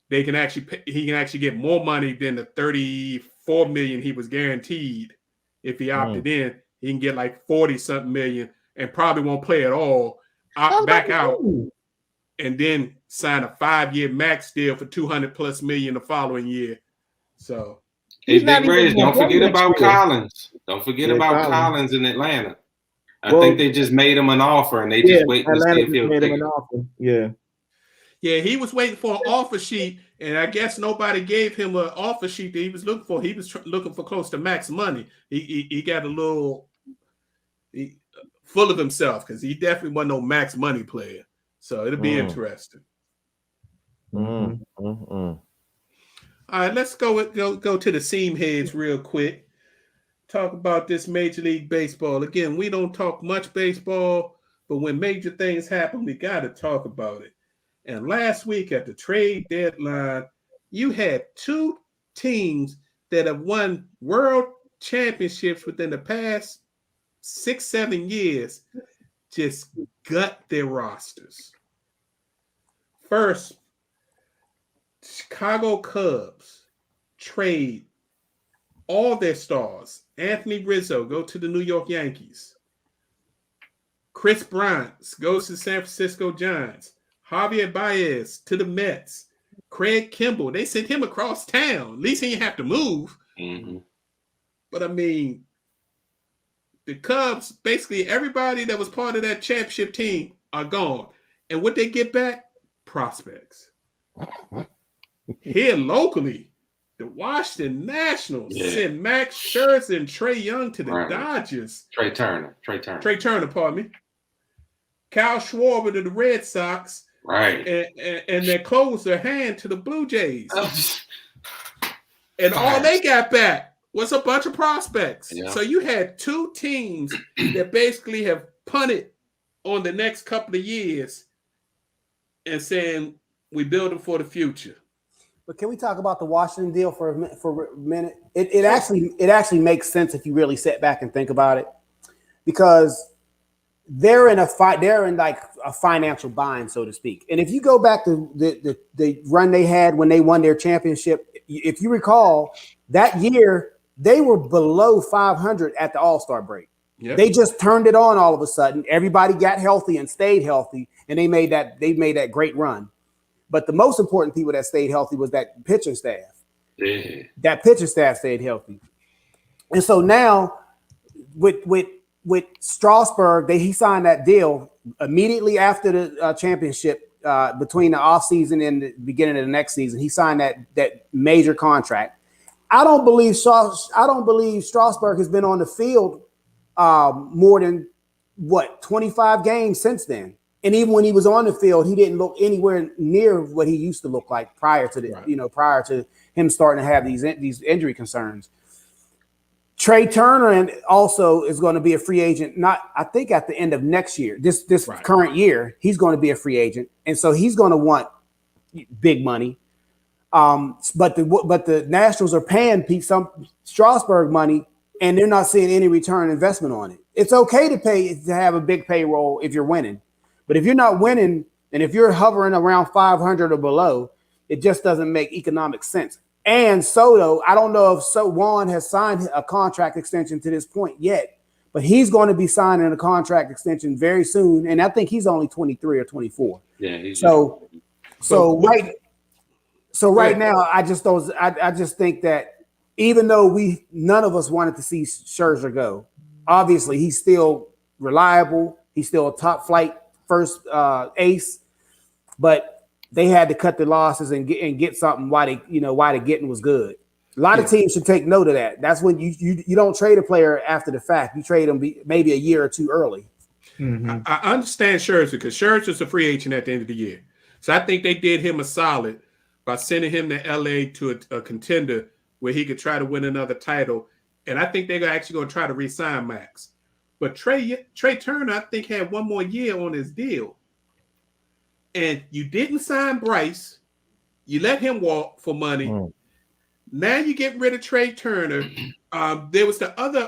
he can actually get more money than the $34 million he was guaranteed. If he opted in, he can get like 40-something million and probably won't play at all. Back out and then sign a 5-year max deal for $200+ million the following year. So. Hey, Big Reds, don't forget about Collins. Don't forget about Collins in Atlanta. I think they just made him an offer, and they just waiting to see if he'll take it. Yeah, he was waiting for an offer sheet, and I guess nobody gave him an offer sheet that he was looking for. He was looking for close to max money. He got a little full of himself because he definitely wasn't no max money player. So it'll be interesting. All right, let's go to the seam heads real quick. Talk about this Major League Baseball. Again, we don't talk much baseball, but when major things happen, we got to talk about it. And last week at the trade deadline, you had two teams that have won world championships within the past 6-7 years just gut their rosters. first Chicago Cubs trade all their stars. Anthony Rizzo go to the New York Yankees. Chris Bryant goes to San Francisco Giants. Javier Baez to the Mets. Craig Kimbrell, they sent him across town. At least he didn't have to move. Mm-hmm. But I mean, the Cubs, basically everybody that was part of that championship team are gone. And what they get back? Prospects. Here locally, the Washington Nationals sent Max Scherzer and Trey Young to the Dodgers. Trey Turner, pardon me. Kyle Schwarber to the Red Sox. Right. And they closed their hand to the Blue Jays. And all they got back was a bunch of prospects. Yeah. So you had two teams that basically have punted on the next couple of years and saying, we build them for the future. But can we talk about the Washington deal for a minute? It actually makes sense if you really sit back and think about it, because they're in like a financial bind, so to speak. And if you go back to the run they had when they won their championship, if you recall, that year they were below 500 at the All-Star break. Yep. They just turned it on all of a sudden. Everybody got healthy and stayed healthy, and they made that great run. But the most important people that stayed healthy was that pitching staff. Yeah. That pitching staff stayed healthy. And so now with Strasburg, he signed that deal immediately after the championship, between the offseason and the beginning of the next season. He signed that major contract. I don't believe Strasburg has been on the field more than 25 games since then. And even when he was on the field, he didn't look anywhere near what he used to look like prior to him starting to have these injury concerns. Trey Turner also is going to be a free agent. I think at the end of next year, this current year, he's going to be a free agent, and so he's going to want big money. But the Nationals are paying some Strasburg money, and they're not seeing any return investment on it. It's okay to have a big payroll if you're winning. But if you're not winning, and if you're hovering around 500 or below, it just doesn't make economic sense. And Soto, I don't know if Juan has signed a contract extension to this point yet, but he's going to be signing a contract extension very soon. And I think he's only 23 or 24. Yeah. Right now, I just think that even though none of us wanted to see Scherzer go, obviously he's still reliable. He's still a top flight first ace, but they had to cut the losses and get something while the getting was good. A lot of teams should take note of that. That's when you don't trade a player after the fact. You trade them maybe a year or two early. Mm-hmm. I understand Scherzer, because Scherzer's a free agent at the end of the year. So I think they did him a solid by sending him to LA to a contender where he could try to win another title. And I think they're actually going to try to re-sign Max. But Trey Turner, I think, had one more year on his deal. And you didn't sign Bryce. You let him walk for money. Mm. Now you get rid of Trey Turner. There was the other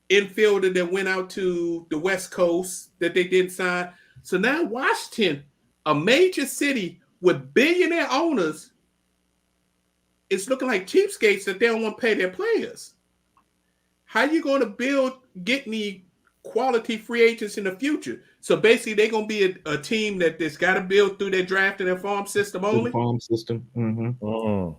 infielder that went out to the West Coast that they didn't sign. So now Washington, a major city with billionaire owners, it's looking like cheapskates that they don't want to pay their players. How are you going to get any quality free agents in the future? So basically, they're going to be a team that's got to build through their draft and their farm system only. The farm system. Mm-hmm.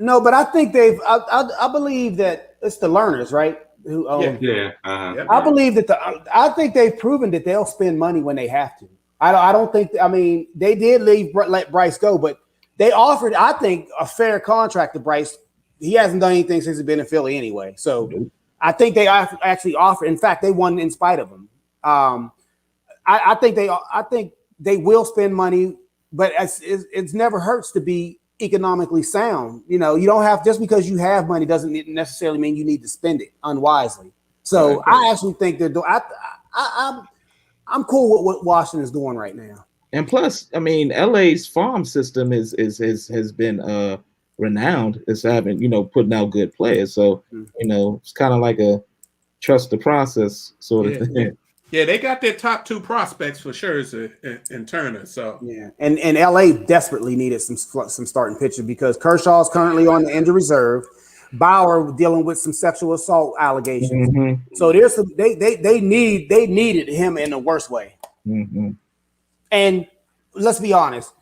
No, but I think I believe that it's the learners, right? Who own. Yeah. Uh-huh. I believe that I think they've proven that they'll spend money when they have to. I don't think. I mean, they did let Bryce go, but they offered, I think, a fair contract to Bryce. He hasn't done anything since he's been in Philly anyway. So I think they actually offered. In fact, they won in spite of him. I think they will spend money, but it's never hurts to be economically sound. You know, you don't have, just because you have money doesn't necessarily mean you need to spend it unwisely. So I actually think they're doing. I'm cool with what Washington is doing right now. And plus, I mean, LA's farm system has been renowned as having, putting out good players. So, it's kind of like a trust the process sort of thing. Yeah, they got their top 2 prospects for Scherzer and Turner. So yeah, and LA desperately needed some starting pitching because Kershaw's currently on the injured reserve. Bauer dealing with some sexual assault allegations. Mm-hmm. So there's some they needed him in the worst way. Mm-hmm. And let's be honest,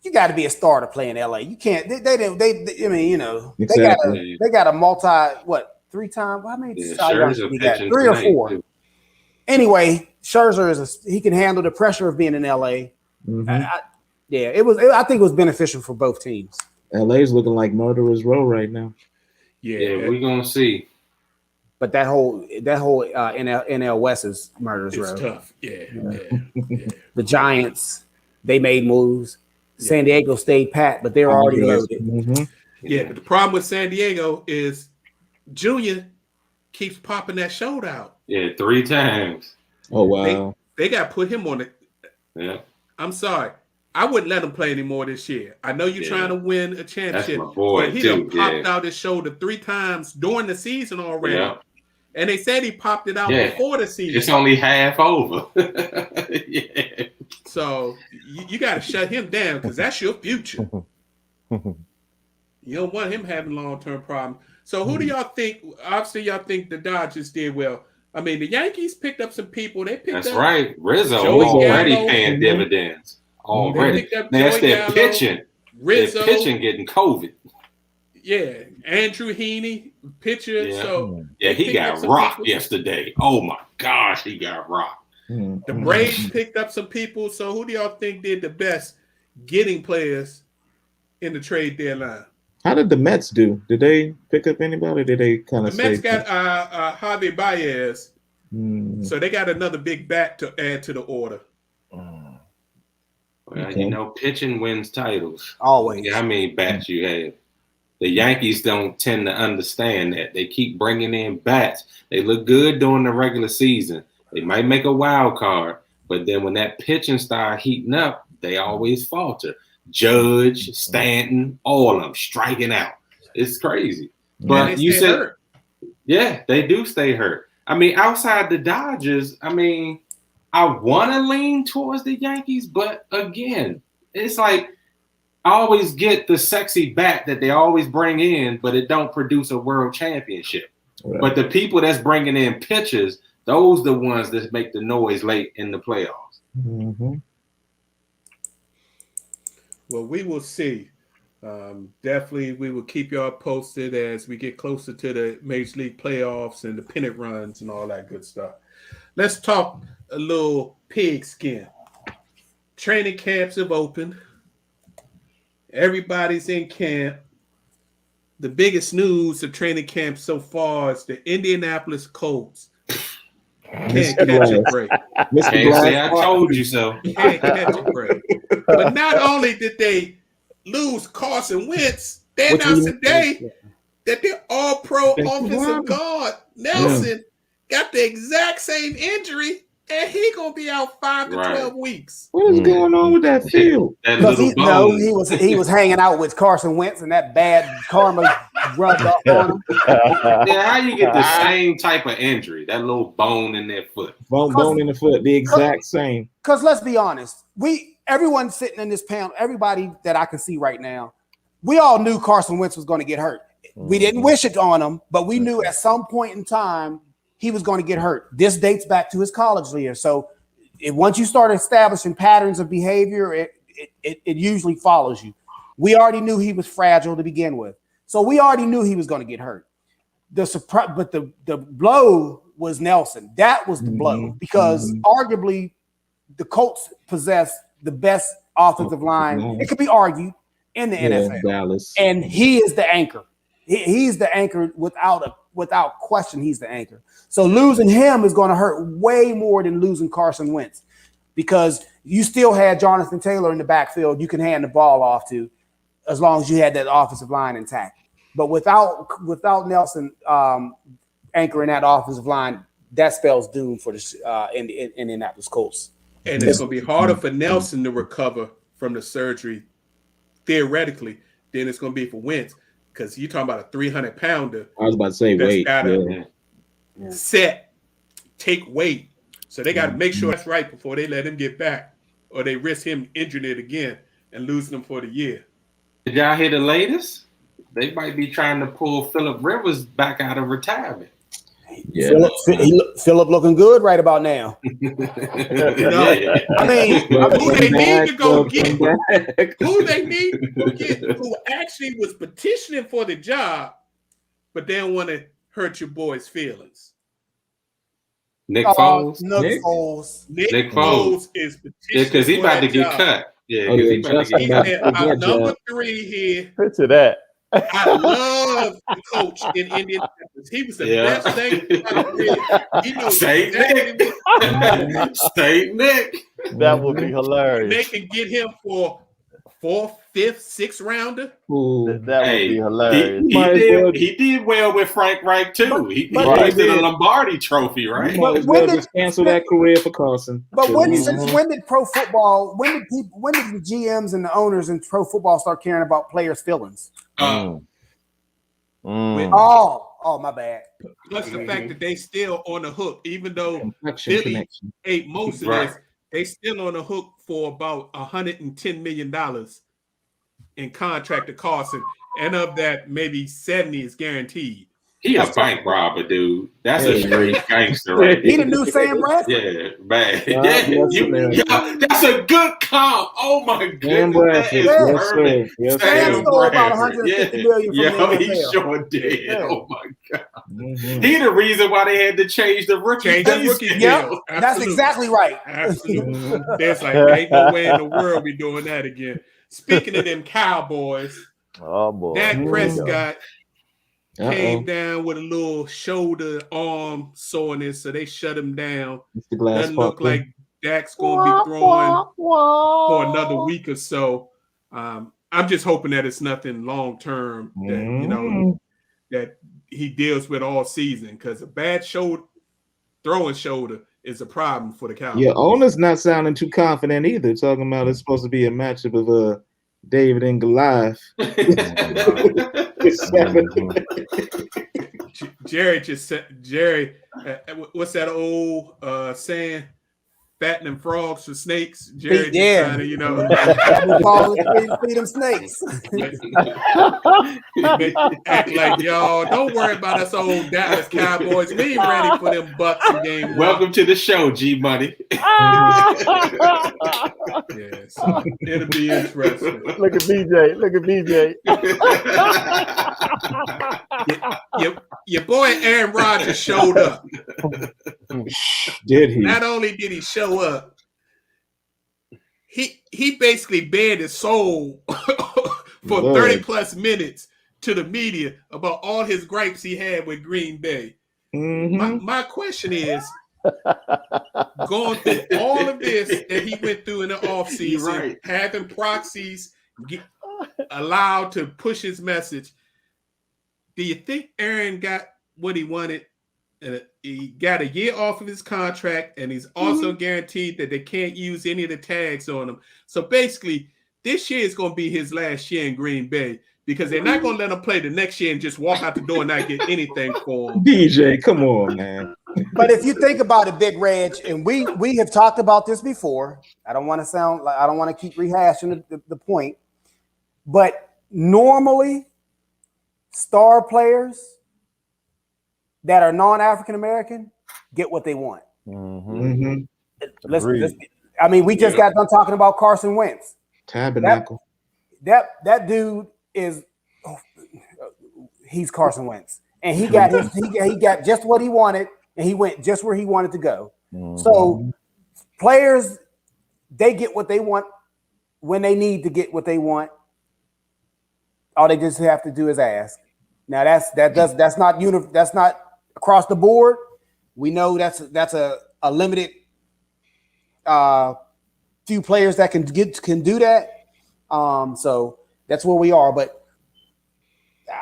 you got to be a star to play in LA. You can't. They I mean, you know, Exactly. they got a multi 3-time. How many? Scherzer He got pitching 3 or tonight, 4. too. Anyway, Scherzer he can handle the pressure of being in LA. Mm-hmm. I think it was beneficial for both teams. LA's looking like murderer's row right now. Yeah, we're gonna see. But that whole NL West is murderer's row. it's tough. Yeah. The Giants, they made moves. San Diego stayed pat, but they're already loaded. Mm-hmm. Yeah, but the problem with San Diego is Junior keeps popping that shoulder out. Yeah, 3 times. Oh wow. They got to put him on it. Yeah. I'm sorry. I wouldn't let him play anymore this year. I know you're trying to win a championship, That's my boy, but he too. done popped out his shoulder 3 times during the season already. Yeah. And they said he popped it out before the season. It's only half over. Yeah. So you got to shut him down because that's your future. You don't want him having long-term problems. So who do y'all think? Obviously, y'all think the Dodgers did well. I mean, the Yankees picked up some people. They picked That's up right. Rizzo Joey already Gallo. paying dividends. Already. picked up That's Joey their Gallo, pitching. Rizzo. Their pitching getting COVID. Yeah, Andrew Heaney, pitcher. Yeah. So Yeah, he picked up got some rocked people. yesterday. Oh my gosh, he got rocked. The Braves picked up some people. So who do y'all think did the best getting players in the trade deadline? How did the Mets do? Did they pick up anybody? Did they kind The of Mets got Javi Baez. Mm-hmm. So they got another big bat to add to the order. Well, Okay. you know, pitching wins titles. Always. Yeah, how many bats you have? The Yankees don't tend to understand that. They keep bringing in bats. They look good during the regular season. They might make a wild card, but then when that pitching start heating up, they always falter. Judge, Stanton, all of them striking out. It's crazy. But And you stay said, hurt. yeah, they do stay hurt. I mean, outside the Dodgers, I mean, I want to lean towards the Yankees, but again, it's like I always get the sexy bat that they always bring in, but it don't produce a world championship. Right. But the people that's bringing in pitchers, those the ones that make the noise late in the playoffs. Mm-hmm. Well, we will see. Definitely, we will keep y'all posted as we get closer to the Major League playoffs and the pennant runs and all that good stuff. Let's talk a little pigskin. Training camps have opened. Everybody's in camp. The biggest news of training camp so far is the Indianapolis Colts can't catch a break. Mr. Can't say Glass. I told you so. Can't catch a break. But not only did they lose Carson Wentz, they announced today that their all-pro offensive guard, Nelson, got the exact same injury, and he going to be out 5 to 12 weeks. What is going on with that field? That Because little bone. he was hanging out with Carson Wentz, and that bad karma rubbed off on him. Yeah, how you get the same type of injury? That little bone in their foot. Bone in the foot, the exact same. Because let's be honest, everyone sitting in this panel, everybody that I can see right now, we all knew Carson Wentz was going to get hurt. We didn't wish it on him, but we knew at some point in time he was going to get hurt. This dates back to his college year. So once you start establishing patterns of behavior, it usually follows you. We already knew he was fragile to begin with. So we already knew he was going to get hurt. But the blow was Nelson. That was the blow because arguably the Colts possess the best offensive line. It could be argued in the NFL. Dallas. And he is the anchor. He's the anchor without question. He's the anchor. So losing him is going to hurt way more than losing Carson Wentz because you still had Jonathan Taylor in the backfield you can hand the ball off to as long as you had that offensive line intact. But without Nelson anchoring that offensive line, that spells doom for the Indianapolis Colts. And it's going to be harder for Nelson to recover from the surgery, theoretically, than it's going to be for Wentz. Because you're talking about a 300-pounder. I was about to say weight. Set, take weight So they got to make sure that's right before they let him get back, or they risk him injuring it again and losing him for the year. Did y'all hear the latest? They might be trying to pull Phillip Rivers back out of retirement. Yeah. Phillip looking good right about now. You know, I mean, who they need to go get, who actually was petitioning for the job, but they don't want to hurt your boy's feelings. Nick Foles. Nick Foles. Nick Foles is petitioning because he's about to get cut. Yeah, because he's about to get cut. I'm number 3 here. Picture that. I love the coach in Indianapolis. He was the best thing about the career. He knows Saint Nick. Saint Nick. That would be hilarious. They can get him for 4th, 5th, 6th rounder. That would be hilarious. He did well with Frank Reich too. He did a Lombardi trophy, right? You might as well just cancel that career for Carson. But when did pro football? When did the GMs and the owners in pro football start caring about players' feelings? Oh, my bad. Plus the fact that they still on the hook, even though Philly ate most of this, they still on the hook for about $110 million in contract to Carson, and of that, maybe 70 is guaranteed. He a bank robber, dude. That's a straight gangster, right? He the new Sam Bradford. Yeah, man. That's a good comp. Oh my goodness, Sam stole about $150 million from the he NFL. sure did. Yeah. Oh my god, he the reason why they had to change the rookie deal. Yep, that's exactly right. Absolutely. There's like ain't no way in the world we doing that again. Speaking of them Cowboys, oh boy, Dak Prescott came down with a little shoulder arm soreness, so they shut him down. Doesn't look like Dak's going to be throwing for another week or so. I'm just hoping that it's nothing long term that that he deals with all season, because a bad throwing shoulder is a problem for the Cowboys. Yeah, owner's not sounding too confident either. Talking about it's supposed to be a matchup of David and Goliath. Jerry just said, what's that old saying? Fattening frogs for snakes. Jerry just trying to, feed them snakes. Act like y'all don't worry about us old Dallas Cowboys. We ain't ready for them Bucks in game 1. Welcome to the show, G Money. Yeah, so it'll be interesting. Look at BJ. Your boy Aaron Rodgers showed up. Did he? Not only did he show up, he basically bared his soul for 30 plus minutes to the media about all his gripes he had with Green Bay. My question is, going through all of this that he went through in the offseason, having proxies allowed to push his message, do you think Aaron got what he wanted? He got a year off of his contract, and he's also guaranteed that they can't use any of the tags on him. So basically, this year is going to be his last year in Green Bay, because they're not going to let him play the next year and just walk out the door and not get anything for him. DJ, come on, man. But if you think about it, Big Reg, and we have talked about this before. I don't want to keep rehashing the point, but normally star players that are non-African American get what they want. I mean, we just got done talking about Carson Wentz. Tabernacle. That dude is he's Carson Wentz, and he got he got just what he wanted, and he went just where he wanted to go. So players, they get what they want when they need to get what they want. All they just have to do is ask. Now that's not across the board. We know that's a limited few players that can do that. So that's where we are. But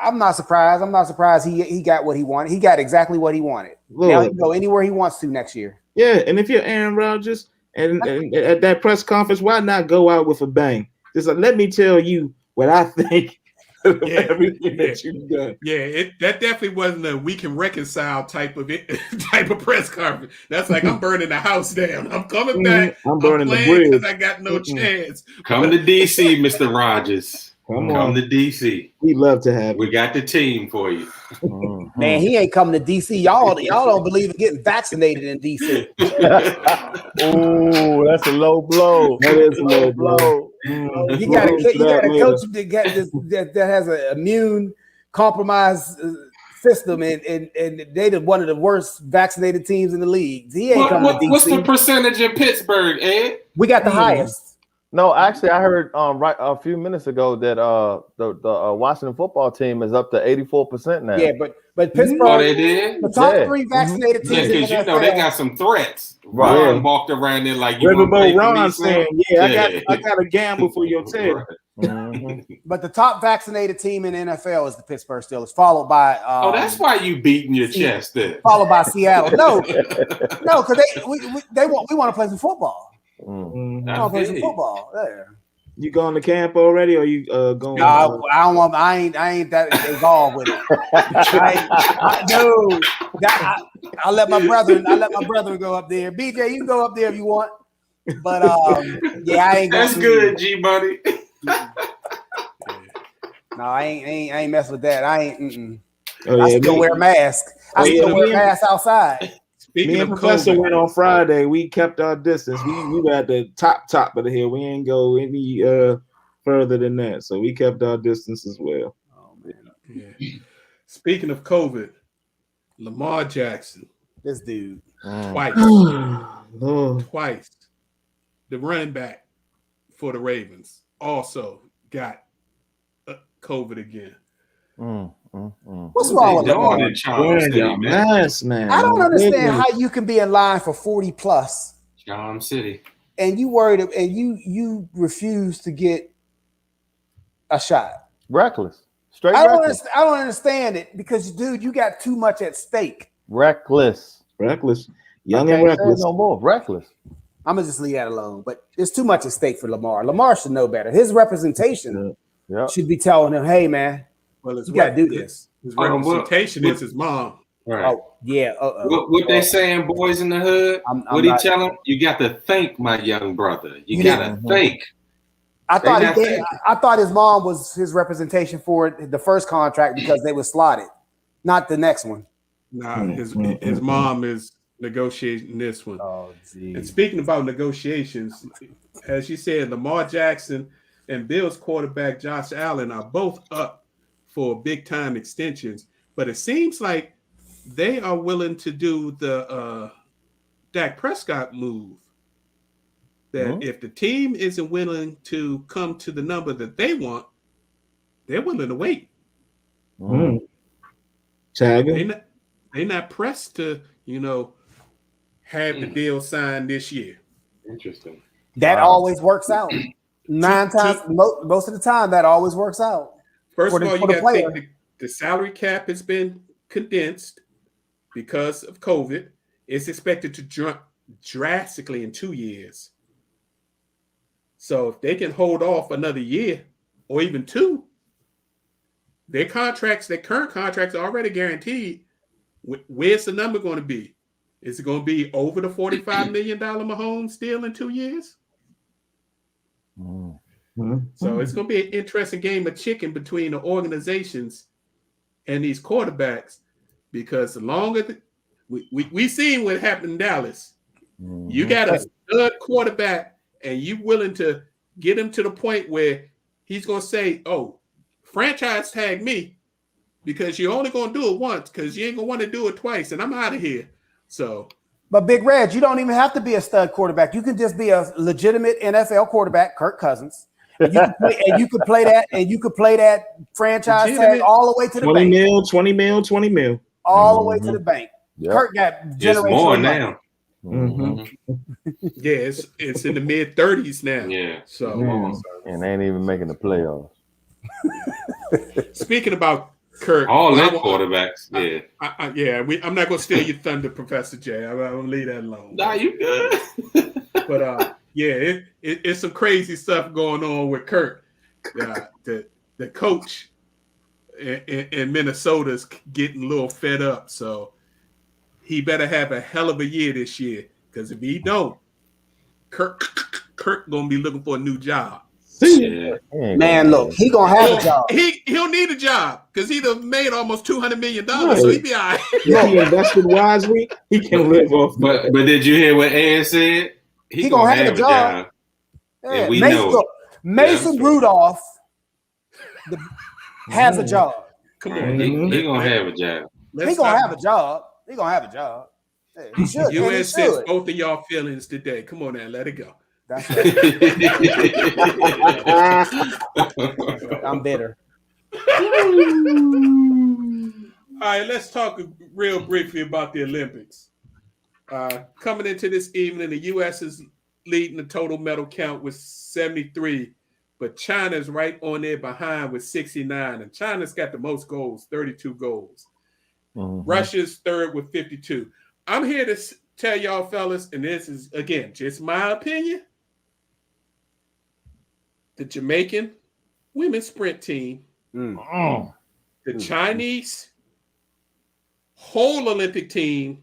I'm not surprised. He got what he wanted. He got exactly what he wanted. Now he can go anywhere he wants to next year. Yeah, and if you're Aaron Rodgers and at that press conference, why not go out with a bang? Just like, let me tell you what I think everything that you've done. Yeah, that definitely wasn't a we can reconcile type of press conference. That's like I'm burning the house down. I'm coming back. I'm burning the playing bridge. because I got no chance. Come to DC, Mr. Rogers. Come Come on. to DC. We love to have We you. got the team for you. Man, he ain't coming to DC. Y'all don't believe in getting vaccinated in DC. Oh, that's a low blow. That is a low blow. You got a coach that has an immune compromised system, and they're one of the worst vaccinated teams in the league. He ain't coming to DC. What's the percentage in Pittsburgh, Ed? We got the highest. No, actually, I heard right a few minutes ago that the Washington football team is up to 84% now. Yeah, but Pittsburgh, they did? the top three vaccinated Yeah, teams. because they got some threats. Right. Ron walked around there like you Riverboat Ron saying, I got a gamble for your team. But the top vaccinated team in the NFL is the Pittsburgh Steelers, followed by. That's why you beating your chest there. Followed by Seattle. No, because we want to play some football. I want to play some football. There. You going to camp already, or you going? I don't want. I ain't that involved with it. I'll let my brother go up there. BJ, you can go up there if you want. But yeah, I ain't. That's good, G buddy. No, I ain't mess with that. I ain't. I still wear a mask. I still wear a mask outside. Me and Professor went on Friday. We kept our distance. We were at the top of the hill. We ain't go any further than that. So we kept our distance as well. Oh man. Yeah. Speaking of COVID, Lamar Jackson. This dude. Twice. Twice. The running back for the Ravens also got COVID again. What's wrong with Lamar? Man. I don't understand how you can be in line for 40 plus. Charm City. And you worried and you refuse to get a shot. Reckless. I don't understand it because, dude, you got too much at stake. Reckless. Young and reckless. No more. Reckless. I'm gonna just leave that alone. But there's too much at stake for Lamar. Lamar should know better. His representation should be telling him, "Hey, man, you gotta do this." His representation is his mom. Right. Oh yeah. What they saying, boys in the hood? What he tell him? You got to think, my young brother. You gotta think. I thought his mom was his representation for the first contract because they were slotted, not the next one. Nah, his mom is negotiating this one. Oh, geez. And speaking about negotiations, as you said, Lamar Jackson and Bills quarterback Josh Allen are both up for big time extensions, but it seems like they are willing to do the Dak Prescott move. That if the team isn't willing to come to the number that they want, they're willing to wait. They're not pressed to, have the deal signed this year. Interesting. That always works out. 9 times, most of the time, that always works out. First of all, you got to think the salary cap has been condensed because of COVID. It's expected to drop drastically in 2 years. So if they can hold off another year or even 2, their current contracts are already guaranteed. Where's the number going to be? Is it going to be over the $45 million Mahomes deal in 2 years? So it's going to be an interesting game of chicken between the organizations and these quarterbacks, because the longer we seen what happened in Dallas, you got a stud quarterback and you willing to get him to the point where he's going to say, "Oh, franchise tag me because you're only going to do it once because you ain't going to want to do it twice, and I'm out of here." So. But Big Red, you don't even have to be a stud quarterback. You can just be a legitimate NFL quarterback, Kirk Cousins. And you could play that franchise tag all the way to the 20 bank. 20 mil. All the way to the bank. Yep. Kirk got generational It's more money. now. Yeah, it's in the mid 30s now. Yeah. So and they ain't even making the playoffs. Speaking about Kirk, all that quarterbacks. I'm not gonna steal your thunder, Professor J. I'm gonna leave that alone. Nah, you good. But it's some crazy stuff going on with Kirk. The coach and Minnesota's getting a little fed up. So he better have a hell of a year this year, because if he don't, Kirk gonna be looking for a new job. Yeah. Man, look, he gonna have a job. He'll need a job because he done made almost $200 million, Right. so he'd be all right. If he invested wisely, he can live off. But did you hear what Ed said? He gonna have a job. And we know it. Mason Rudolph has a job. Come on, He gonna have a job. He gonna have a job. He gonna have a job. Yeah, he should. You and he insist should. both of y'all feelings today. Come on now, let it go. That's right. I'm bitter. All right, let's talk real briefly about the Olympics. Coming into this evening, the U.S. is leading the total medal count with 73, but China's right on there behind with 69, and China's got the most goals, 32 goals. Russia's third with 52. I'm here to tell y'all fellas, and this is, again, just my opinion, the Jamaican women's sprint team, the Chinese whole Olympic team,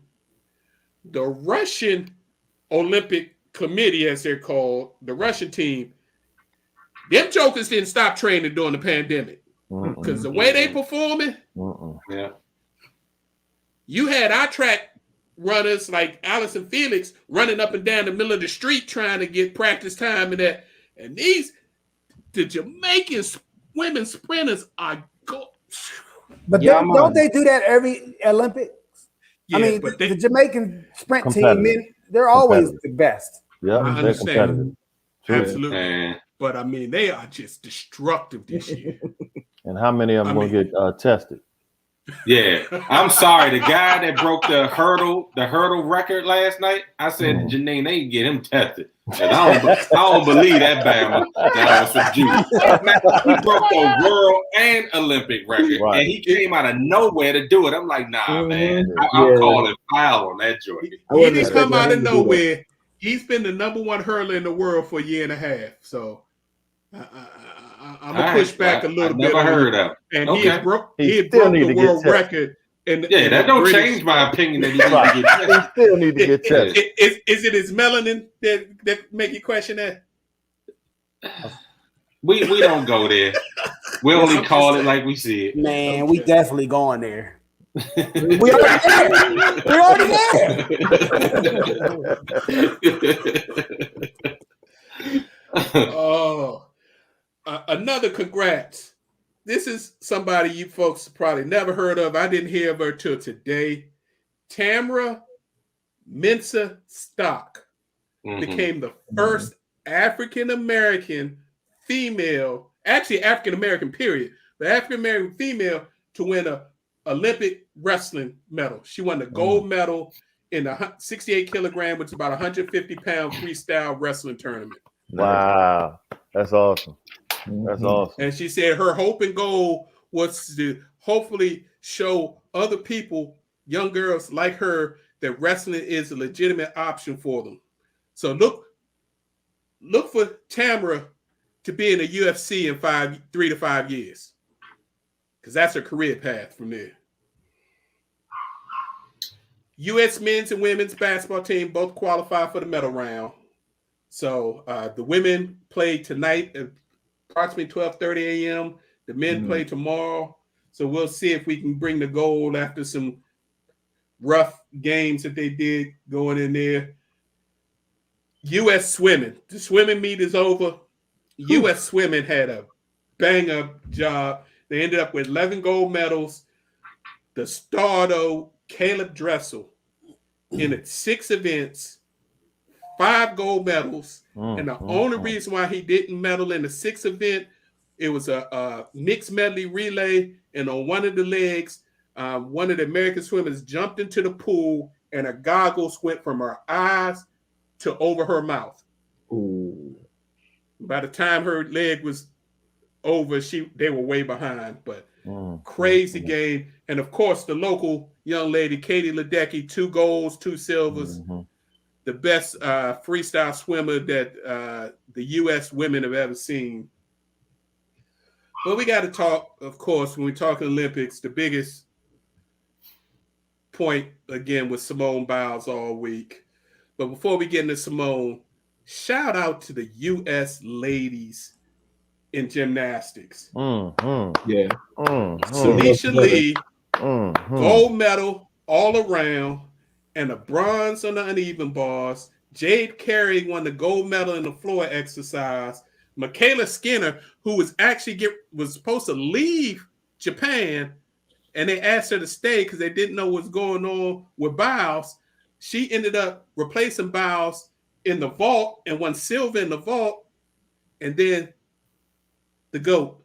the Russian Olympic Committee, as they're called, the Russian team, them jokers didn't stop training during the pandemic. Because the way they performing, you had our track runners like Allison Felix running up and down the middle of the street trying to get practice time and that. And the Jamaican women sprinters are go. But don't they do that every Olympics? Yeah, I mean, but the Jamaican sprint team, they're always the best. Yeah, I they're competitive. Absolutely. Man. But I mean, they are just destructive this year. And how many of them will get tested? Yeah, I'm sorry. The guy that broke the hurdle record last night, I said to Janine, they can get him tested. I don't believe that Bama that was some juice. He broke the world and Olympic record, and he came out of nowhere to do it. I'm like, nah, man. I'm calling foul on that joint. He didn't come out of nowhere. He's been the number one hurler in the world for a year and a half. So I'm gonna push back a little bit. Never heard of. And he had broke the world record. That don't change my opinion that he needs to get tested. He still need to get tested. Is it his melanin that make you question that? We don't go there. We only call it like we see it. Man, we definitely going there. We already there. We're already there. Another congrats. This is somebody you folks probably never heard of. I didn't hear of her till today. Tamara Mensah Stock became the first African-American female, actually African-American period, the African-American female to win an Olympic wrestling medal. She won the gold medal in the 68 kilogram, which is about 150-pound freestyle wrestling tournament. Wow. That's awesome. That's awesome. And she said her hope and goal was to hopefully show other people, young girls like her, that wrestling is a legitimate option for them. So look for Tamara to be in the UFC in 3 to 5 years, because that's her career path from there. U.S. men's and women's basketball team both qualify for the medal round. So the women play tonight at approximately 12:30 a.m. The men play tomorrow. So we'll see if we can bring the gold after some rough games that they did going in there. U.S. swimming. The swimming meet is over. U.S. swimming had a bang-up job. They ended up with 11 gold medals. The star, though, Caleb Dressel, in its 6 events, 5 gold medals. And the only reason why he didn't medal in the 6th event, it was a mixed medley relay. And on one of the legs, one of the American swimmers jumped into the pool and her goggles went from her eyes to over her mouth. Ooh. By the time her leg was over, they were way behind. But crazy game. And of course, the local young lady, Katie Ledecky, 2 golds, 2 silvers. The best freestyle swimmer that the U.S. women have ever seen. Well, we got to talk, of course, when we talk Olympics, the biggest point, again, was Simone Biles all week. But before we get into Simone, shout out to the U.S. ladies in gymnastics. Yeah. Tanisha Lee, gold medal all around, and a bronze on the uneven bars. Jade Carey won the gold medal in the floor exercise. Michaela Skinner, who was supposed to leave Japan, and they asked her to stay because they didn't know what's going on with Biles. She ended up replacing Biles in the vault and won silver in the vault. And then the GOAT,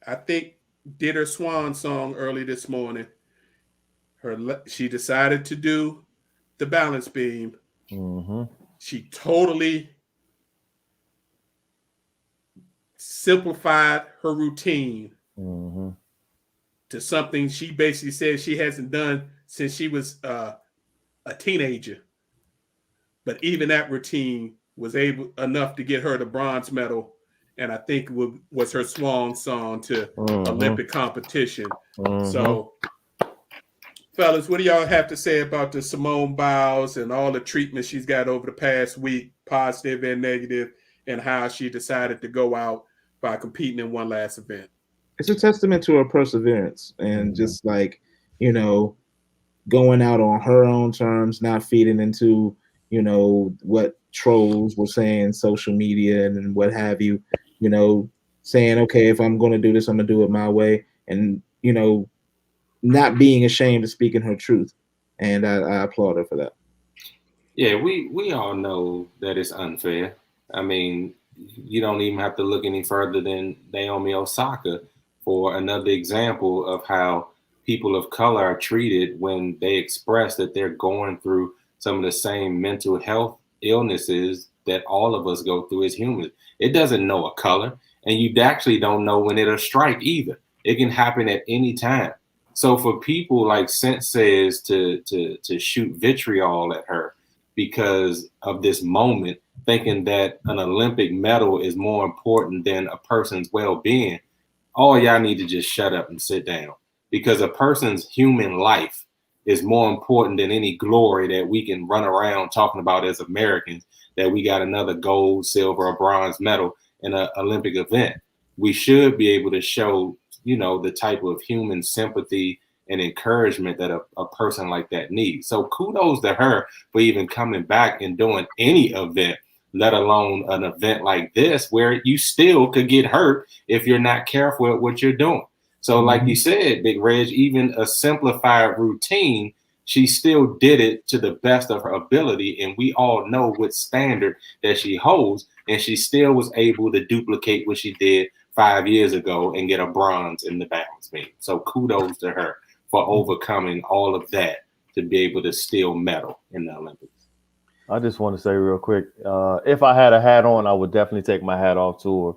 I think, did her swan song early this morning. She decided to do the balance beam. She totally simplified her routine to something she basically said she hasn't done since she was a teenager. But even that routine was enough to get her the bronze medal, and I think was her swan song to Olympic competition. So, fellas, what do y'all have to say about the Simone Biles and all the treatment she's got over the past week, positive and negative, and how she decided to go out by competing in one last event? It's a testament to her perseverance and just like, going out on her own terms, not feeding into, what trolls were saying, social media and what have you, saying, okay, if I'm going to do this, I'm going to do it my way. And, not being ashamed of speaking her truth. And I applaud her for that. Yeah, we all know that it's unfair. I mean, you don't even have to look any further than Naomi Osaka for another example of how people of color are treated when they express that they're going through some of the same mental health illnesses that all of us go through as humans. It doesn't know a color, and you actually don't know when it'll strike either. It can happen at any time. So for people like Sense says to shoot vitriol at her because of this moment, thinking that an Olympic medal is more important than a person's well-being, all y'all need to just shut up and sit down, because a person's human life is more important than any glory that we can run around talking about as Americans, that we got another gold, silver, or bronze medal in an Olympic event. We should be able to show, the type of human sympathy and encouragement that a person like that needs. So kudos to her for even coming back and doing any event, let alone an event like this where you still could get hurt if you're not careful at what you're doing. So like you said, Big Reg, even a simplified routine, she still did it to the best of her ability. And we all know what standard that she holds. And she still was able to duplicate what she did 5 years ago and get a bronze in the balance beam. So kudos to her for overcoming all of that to be able to still medal in the Olympics. I just want to say real quick, if I had a hat on, I would definitely take my hat off to her.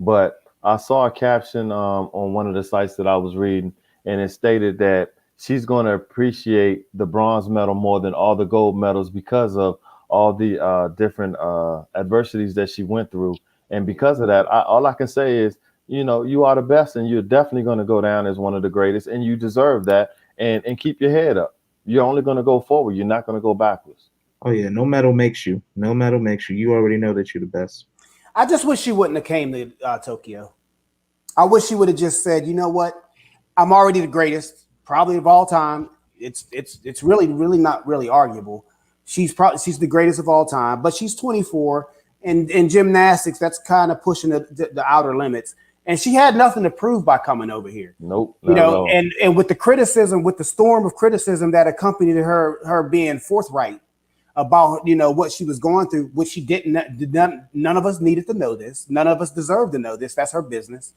But I saw a caption on one of the sites that I was reading, and it stated that she's going to appreciate the bronze medal more than all the gold medals because of all the different adversities that she went through. And because of that, all I can say is, you are the best, and you're definitely going to go down as one of the greatest, and you deserve that. And keep your head up. You're only going to go forward. You're not going to go backwards. Oh, yeah. No medal makes you. No medal makes you. You already know that you're the best. I just wish she wouldn't have came to Tokyo. I wish she would have just said, you know what? I'm already the greatest, probably of all time. It's really not really arguable. She's the greatest of all time, but she's 24, and in gymnastics, that's kind of pushing the outer limits. And she had nothing to prove by coming over here. Nope. And with the criticism, with the storm of criticism that accompanied her being forthright about what she was going through, which she didn't. None of us needed to know this. None of us deserve to know this. That's her business.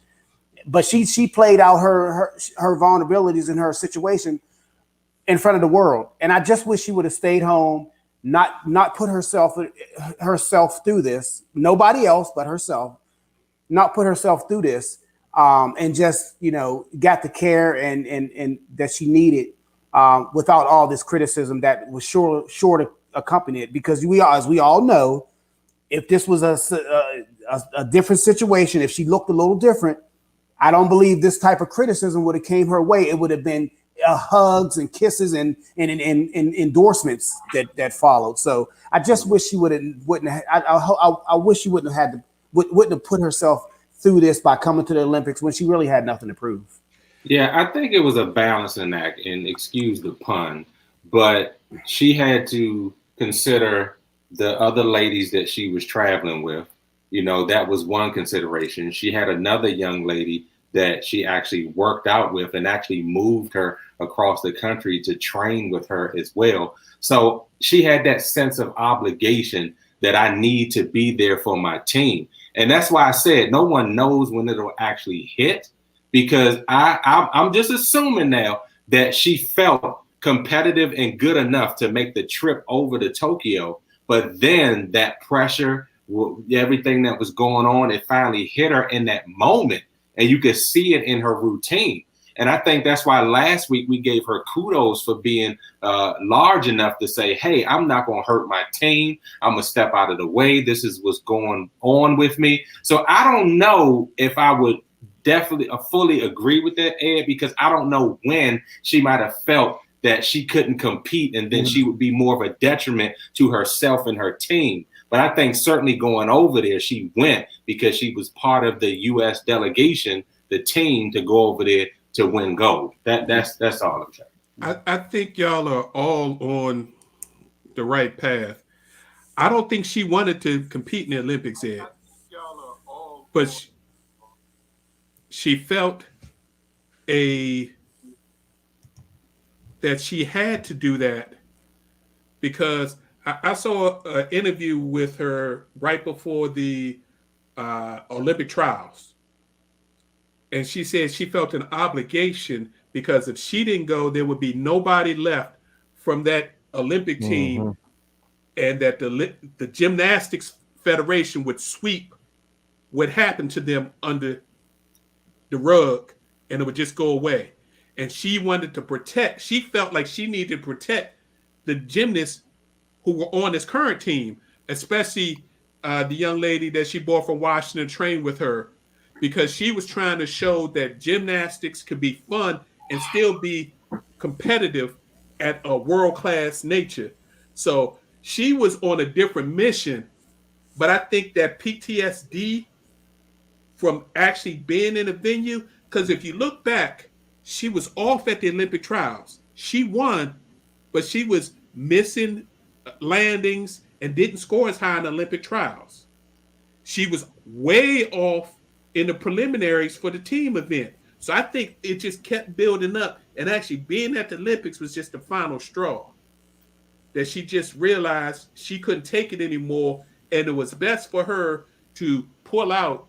But she played out her vulnerabilities in her situation in front of the world. And I just wish she would have stayed home, not put herself through this. Nobody else but herself. Not put herself through this, and just got the care and that she needed without all this criticism that was sure to accompany it. Because as we all know, if this was a different situation, if she looked a little different, I don't believe this type of criticism would have came her way. It would have been hugs and kisses and endorsements that followed. So I just wish she wouldn't have. I wish she wouldn't have had to wouldn't have put herself through this by coming to the Olympics when she really had nothing to prove. Yeah, I think it was a balancing act, and excuse the pun, but she had to consider the other ladies that she was traveling with. You know, that was one consideration. She had another young lady that she actually worked out with and actually moved her across the country to train with her as well. So she had that sense of obligation that I need to be there for my team. And that's why I said no one knows when it'll actually hit, because I'm just assuming now that she felt competitive and good enough to make the trip over to Tokyo. But then that pressure, everything that was going on, it finally hit her in that moment. And you could see it in her routine. And I think that's why last week we gave her kudos for being large enough to say, hey, I'm not going to hurt my team. I'm going to step out of the way. This is what's going on with me. So I don't know if I would definitely fully agree with that, Ed, because I don't know when she might have felt that she couldn't compete and then she would be more of a detriment to herself and her team. But I think certainly going over there, she went because she was part of the U.S. delegation, the team, to go over there to win gold. That's all I'm saying. I think y'all are all on the right path. I don't think she wanted to compete in the Olympics yet, but she felt that she had to do that because I saw an interview with her right before the Olympic trials. And she said she felt an obligation because if she didn't go, there would be nobody left from that Olympic team, and that the Gymnastics Federation would sweep what happened to them under the rug, and it would just go away. And she wanted to protect. She felt like she needed to protect the gymnasts who were on this current team, especially the young lady that she brought from Washington trained with her, because she was trying to show that gymnastics could be fun and still be competitive at a world-class nature. So she was on a different mission, but I think that PTSD from actually being in a venue, because if you look back, she was off at the Olympic trials. She won, but she was missing landings and didn't score as high in the Olympic trials. She was way off in the preliminaries for the team event. So I think it just kept building up, and actually being at the Olympics was just the final straw. That she just realized she couldn't take it anymore, and it was best for her to pull out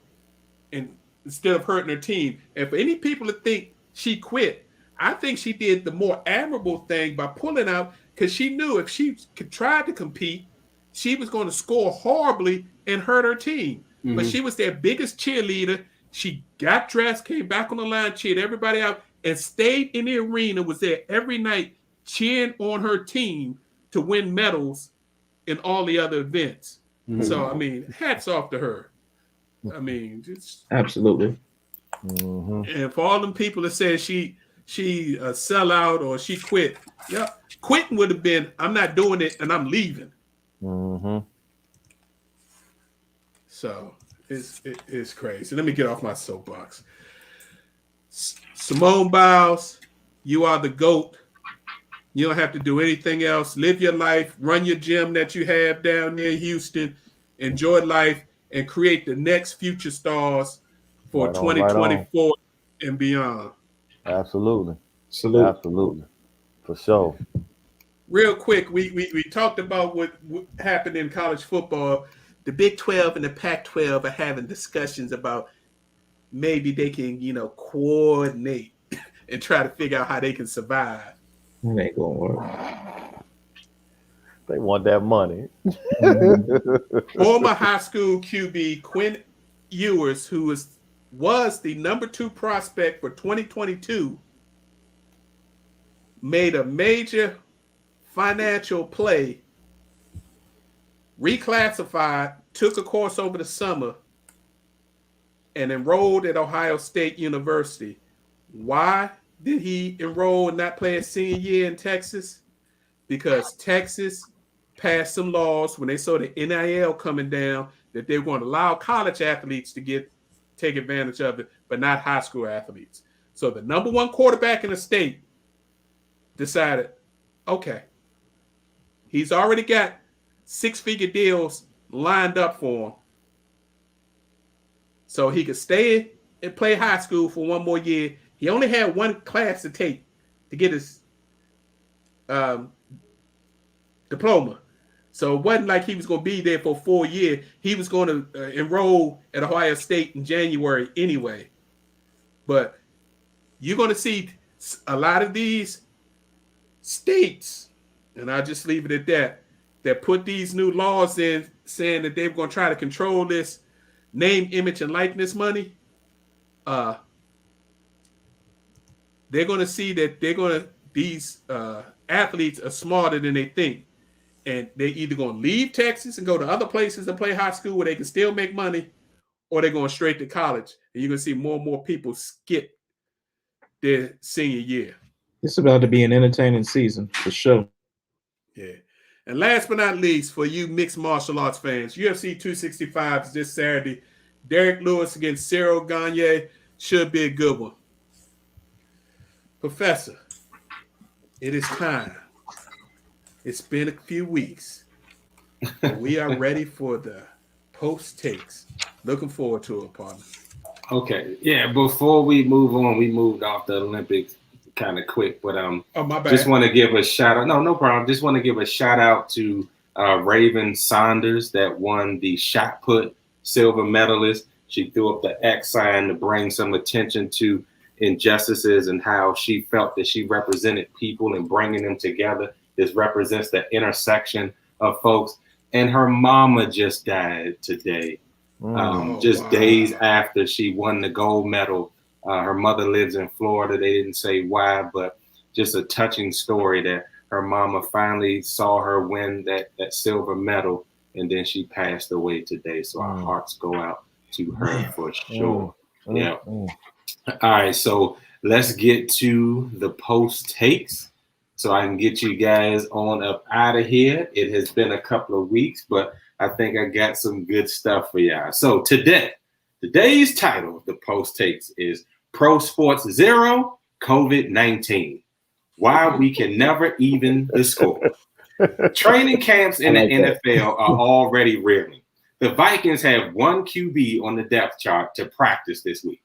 and instead of hurting her team. And for any people that think she quit, I think she did the more admirable thing by pulling out, because she knew if she could try to compete, she was going to score horribly and hurt her team. Mm-hmm. But she was their biggest cheerleader. She got dressed, came back on the line, cheered everybody out, and stayed in the arena, was there every night cheering on her team to win medals in all the other events. Mm-hmm. So, I mean, hats off to her. I mean, just absolutely. Mm-hmm. And for all them people that say she sell out or she quit, yeah, quitting would have been, I'm not doing it and I'm leaving. Mm-hmm. So it's crazy. Let me get off my soapbox. Simone Biles, you are the GOAT. You don't have to do anything else. Live your life. Run your gym that you have down near Houston. Enjoy life and create the next future stars for 2024 and beyond. Absolutely. Salute. Absolutely. For sure. Real quick, we talked about what happened in college football. The Big 12 and the Pac-12 are having discussions about maybe they can, coordinate and try to figure out how they can survive. It ain't gonna work. They want that money. Former high school QB Quinn Ewers, who was the number 2 prospect for 2022, made a major financial play, reclassified, took a course over the summer, and enrolled at Ohio State University. Why did he enroll and not play his senior year in Texas? Because Texas passed some laws when they saw the NIL coming down that they were going to allow college athletes to take advantage of it, but not high school athletes. So the number one quarterback in the state decided, okay, he's already got 6-figure deals lined up for him. So he could stay and play high school for one more year. He only had one class to take to get his diploma. So it wasn't like he was going to be there for 4 years. He was going to enroll at Ohio State in January anyway. But you're going to see a lot of these states, and I'll just leave it at that put these new laws in saying that they're going to try to control this name, image, and likeness money. They're going to see that these athletes are smarter than they think. And they're either going to leave Texas and go to other places and play high school where they can still make money, or they're going straight to college. And you're going to see more and more people skip their senior year. It's about to be an entertaining season for sure. Yeah. And last but not least, for you mixed martial arts fans, UFC 265 is this Saturday. Derek Lewis against Cyril Gane should be a good one. Professor, it is time. It's been a few weeks. We are ready for the post takes. Looking forward to it, partner. Okay. Yeah, before we move on, we moved off the Olympics kind of quick, but my bad. Just want to give a shout out. No problem. Just want to give a shout out to Raven Saunders that won the shot put silver medalist. She threw up the X sign to bring some attention to injustices and how she felt that she represented people and bringing them together. This represents the intersection of folks. And her mama just died today, days after she won the gold medal. Her mother lives in Florida. They didn't say why, but just a touching story that her mama finally saw her win that silver medal, and then she passed away today. So our hearts go out to her for sure. Yeah. All right, so let's get to the post takes so I can get you guys on up out of here. It has been a couple of weeks, but I think I got some good stuff for y'all. So today's title of the post takes is Pro Sports Zero COVID-19. Why we can never even the score. Training camps in the NFL are already reeling. The Vikings have one QB on the depth chart to practice this week.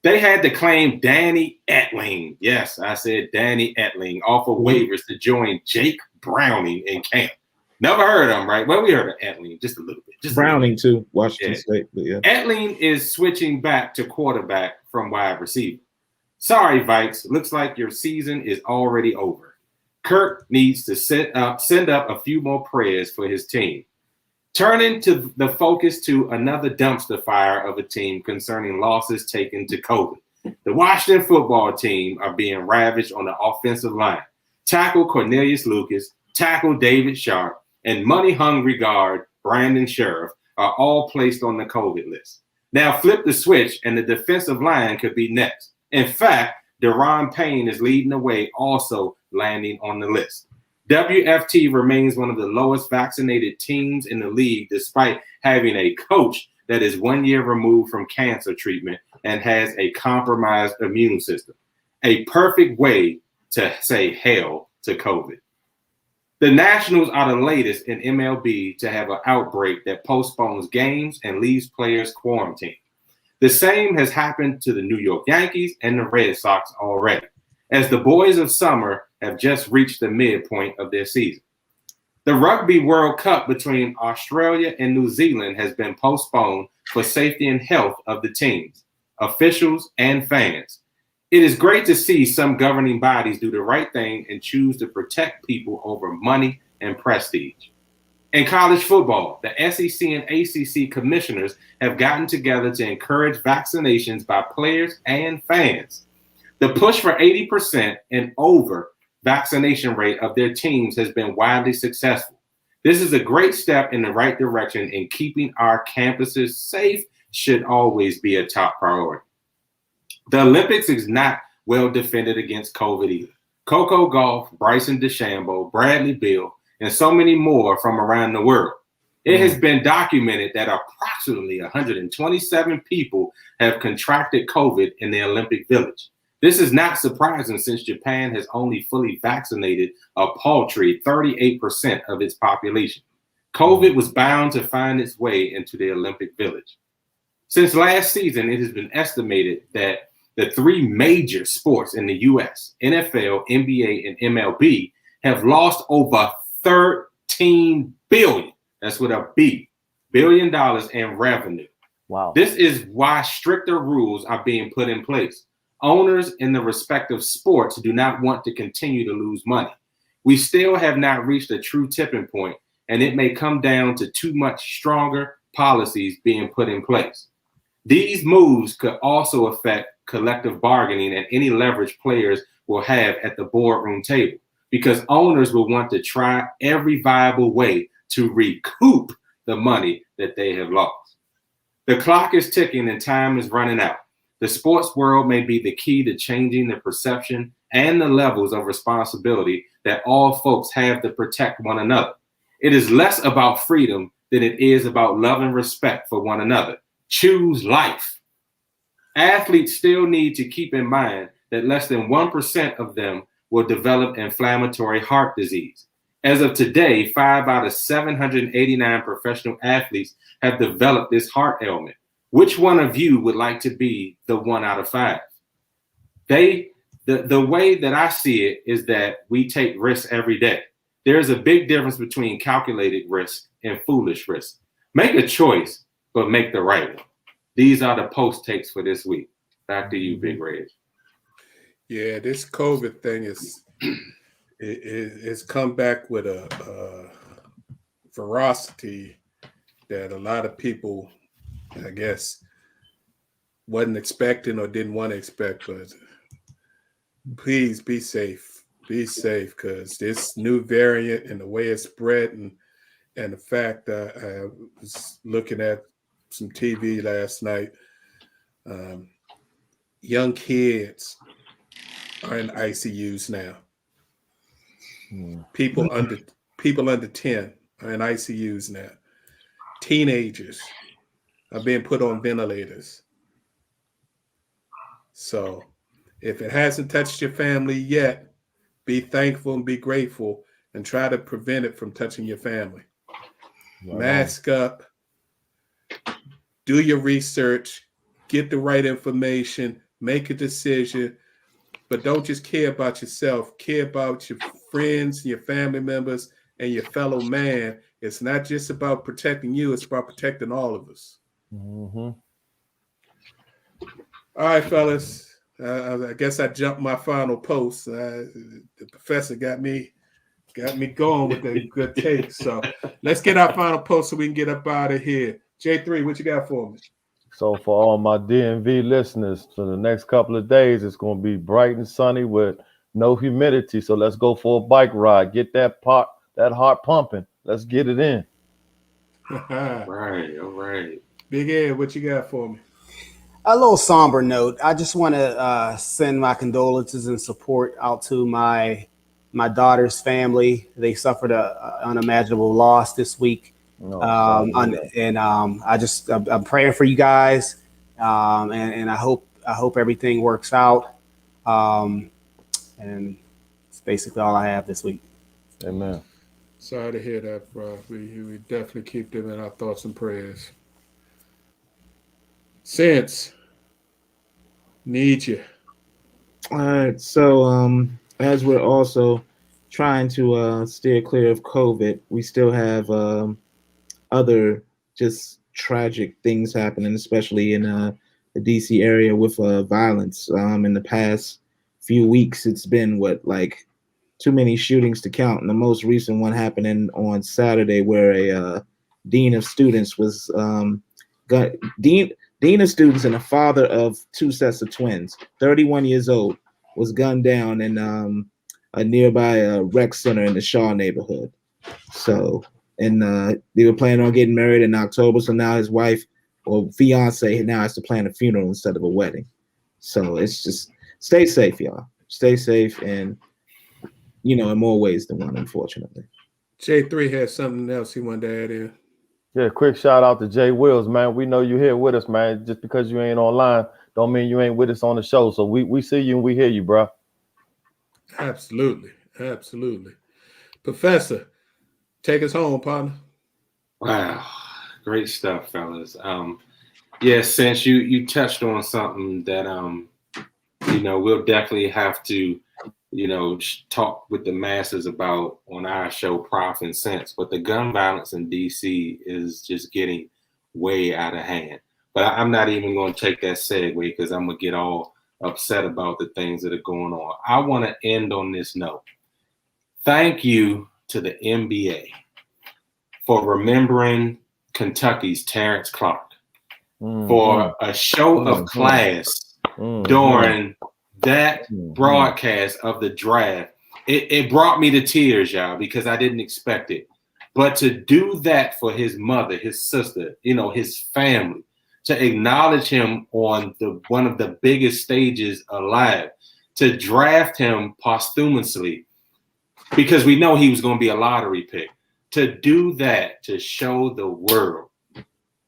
They had to claim Danny Etling. Yes, I said Danny Etling off of waivers to join Jake Browning in camp. Never heard of him, right? Well, we heard of Etling just a little bit. Just Browning too, Washington State. But yeah. Etling is switching back to quarterback from wide receiver. Sorry, Vikes. Looks like your season is already over. Kirk needs to send up a few more prayers for his team. Turning to the focus to another dumpster fire of a team concerning losses taken to COVID. The Washington football team are being ravaged on the offensive line. Tackle Cornelius Lucas, tackle David Sharp, and money-hungry guard Brandon Sheriff are all placed on the COVID list. Now flip the switch and the defensive line could be next. In fact, Deron Payne is leading the way, also landing on the list. WFT remains one of the lowest vaccinated teams in the league, despite having a coach that is 1 year removed from cancer treatment and has a compromised immune system. A perfect way to say hell to COVID. The Nationals are the latest in MLB to have an outbreak that postpones games and leaves players quarantined. The same has happened to the New York Yankees and the Red Sox already, as the boys of summer have just reached the midpoint of their season. The Rugby World Cup between Australia and New Zealand has been postponed for safety and health of the teams, officials, and fans. It is great to see some governing bodies do the right thing and choose to protect people over money and prestige. In college football, the SEC and ACC commissioners have gotten together to encourage vaccinations by players and fans. The push for 80% and over vaccination rate of their teams has been widely successful. This is a great step in the right direction in keeping our campuses safe, should always be a top priority. The Olympics is not well defended against COVID either. Coco Gauff, Bryson DeChambeau, Bradley Beal, and so many more from around the world. It has been documented that approximately 127 people have contracted COVID in the Olympic Village. This is not surprising since Japan has only fully vaccinated a paltry 38% of its population. COVID was bound to find its way into the Olympic Village. Since last season, it has been estimated that the three major sports in the U.S., NFL, NBA, and MLB, have lost over $13 billion. That's with a B, $13 billion in revenue. Wow. This is why stricter rules are being put in place. Owners in the respective sports do not want to continue to lose money. We still have not reached a true tipping point, and it may come down to too much stronger policies being put in place. These moves could also affect collective bargaining and any leverage players will have at the boardroom table, because owners will want to try every viable way to recoup the money that they have lost. The clock is ticking and time is running out. The sports world may be the key to changing the perception and the levels of responsibility that all folks have to protect one another. It is less about freedom than it is about love and respect for one another. Choose life. Athletes still need to keep in mind that less than 1% of them will develop inflammatory heart disease. As of today, 5 out of 789 professional athletes have developed this heart ailment. Which one of you would like to be the 1 out of 5? The way that I see it is that we take risks every day. There's a big difference between calculated risk and foolish risk. Make a choice, but make the right one. These are the post takes for this week. Back to you, Big Red. Yeah, this COVID thing it's come back with a ferocity that a lot of people, I guess, wasn't expecting or didn't want to expect. But please be safe. Be safe, because this new variant and the way it's spread, and the fact that I was looking at some TV last night, young kids are in ICUs now. People under 10 are in ICUs now. Teenagers are being put on ventilators. So if it hasn't touched your family yet, be thankful and be grateful and try to prevent it from touching your family. Right. Mask up, do your research, get the right information, make a decision, but don't just care about yourself. Care about your friends, your family members, and your fellow man. It's not just about protecting you, it's about protecting all of us. Mm-hmm. All right, fellas. I guess I jumped my final post. The professor got me going with the good takes. So let's get our final post so we can get up out of here. J3, what you got for me? So for all my DMV listeners, for the next couple of days, it's going to be bright and sunny with no humidity. So let's go for a bike ride. Get that heart pumping. Let's get it in. All right. Big Ed, what you got for me? A little somber note. I just want to send my condolences and support out to my daughter's family. They suffered a unimaginable loss this week. I'm praying for you guys, and I hope everything works out. And it's basically all I have this week. Amen. Sorry to hear that, bro. We definitely keep them in our thoughts and prayers. Sense, need you. All right. So as we're also trying to steer clear of COVID, we still have other just tragic things happening, especially in the DC area with violence. In the past few weeks, it's been too many shootings to count. And the most recent one happening on Saturday, where a dean of students was dean of students and a father of 2 sets of twins, 31 years old, was gunned down in a nearby rec center in the Shaw neighborhood. So, and they were planning on getting married in October. So now his wife or fiance now has to plan a funeral instead of a wedding. So it's just stay safe, y'all. Stay safe, and in more ways than one, unfortunately. J3 has something else he wanted to add in. Yeah, quick shout out to Jay Wills, man. We know you're here with us, man. Just because you ain't online don't mean you ain't with us on the show. So we see you and we hear you, bro. Absolutely. Professor, take us home, partner. Wow. Great stuff, fellas. Since you touched on something that we'll definitely have to talk with the masses about on our show, Prof and Sense. But the gun violence in DC is just getting way out of hand. But I'm not even going to take that segue because I'm going to get all upset about the things that are going on. I want to end on this note. Thank you to the NBA for remembering Kentucky's Terrence Clark for a show of class during that broadcast of the draft. It brought me to tears, y'all, because I didn't expect it. But to do that for his mother, his sister, his family, to acknowledge him on one of the biggest stages alive, to draft him posthumously, because we know he was going to be a lottery pick. To do that, to show the world,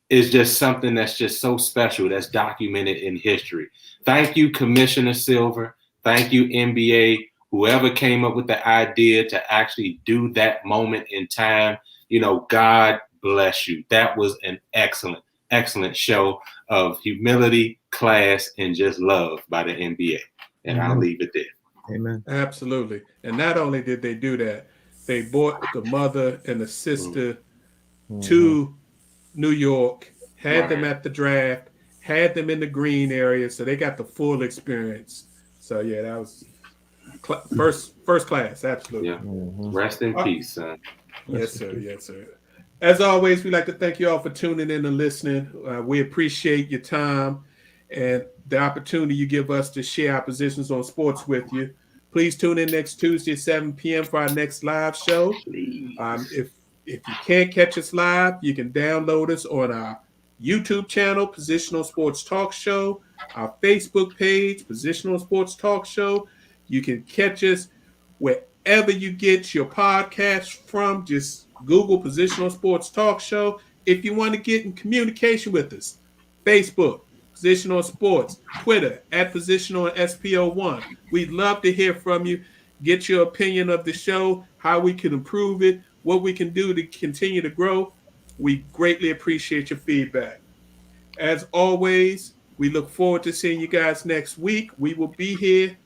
is just something that's just so special, that's documented in history. Thank you, Commissioner Silver. Thank you, NBA, whoever came up with the idea to actually do that moment in time. God bless you. That was an excellent, excellent show of humility, class, and just love by the NBA. And I'll leave it there. Amen. Absolutely. And not only did they do that, they brought the mother and the sister to New York, had them at the draft, had them in the green area, so they got the full experience. So yeah, that was first class, absolutely. Yeah. Rest in peace, son. Yes, sir. As always, we'd like to thank you all for tuning in and listening. We appreciate your time and the opportunity you give us to share our positions on sports with you. Please tune in next Tuesday at 7 p.m. for our next live show. If you can't catch us live, you can download us on our YouTube channel, Positional Sports Talk Show, our Facebook page, Positional Sports Talk Show. You can catch us wherever you get your podcast from. Just Google Positional Sports Talk Show. If you want to get in communication with us, Facebook, Positional Sports, Twitter, at Positional SPO1. We'd love to hear from you. Get your opinion of the show, how we can improve it, what we can do to continue to grow. We greatly appreciate your feedback. As always, we look forward to seeing you guys next week. We will be here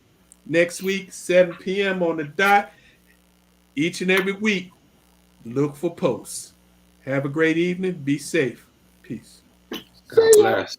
next week, 7 p.m. on the dot. Each and every week, look for posts. Have a great evening. Be safe. Peace. God bless.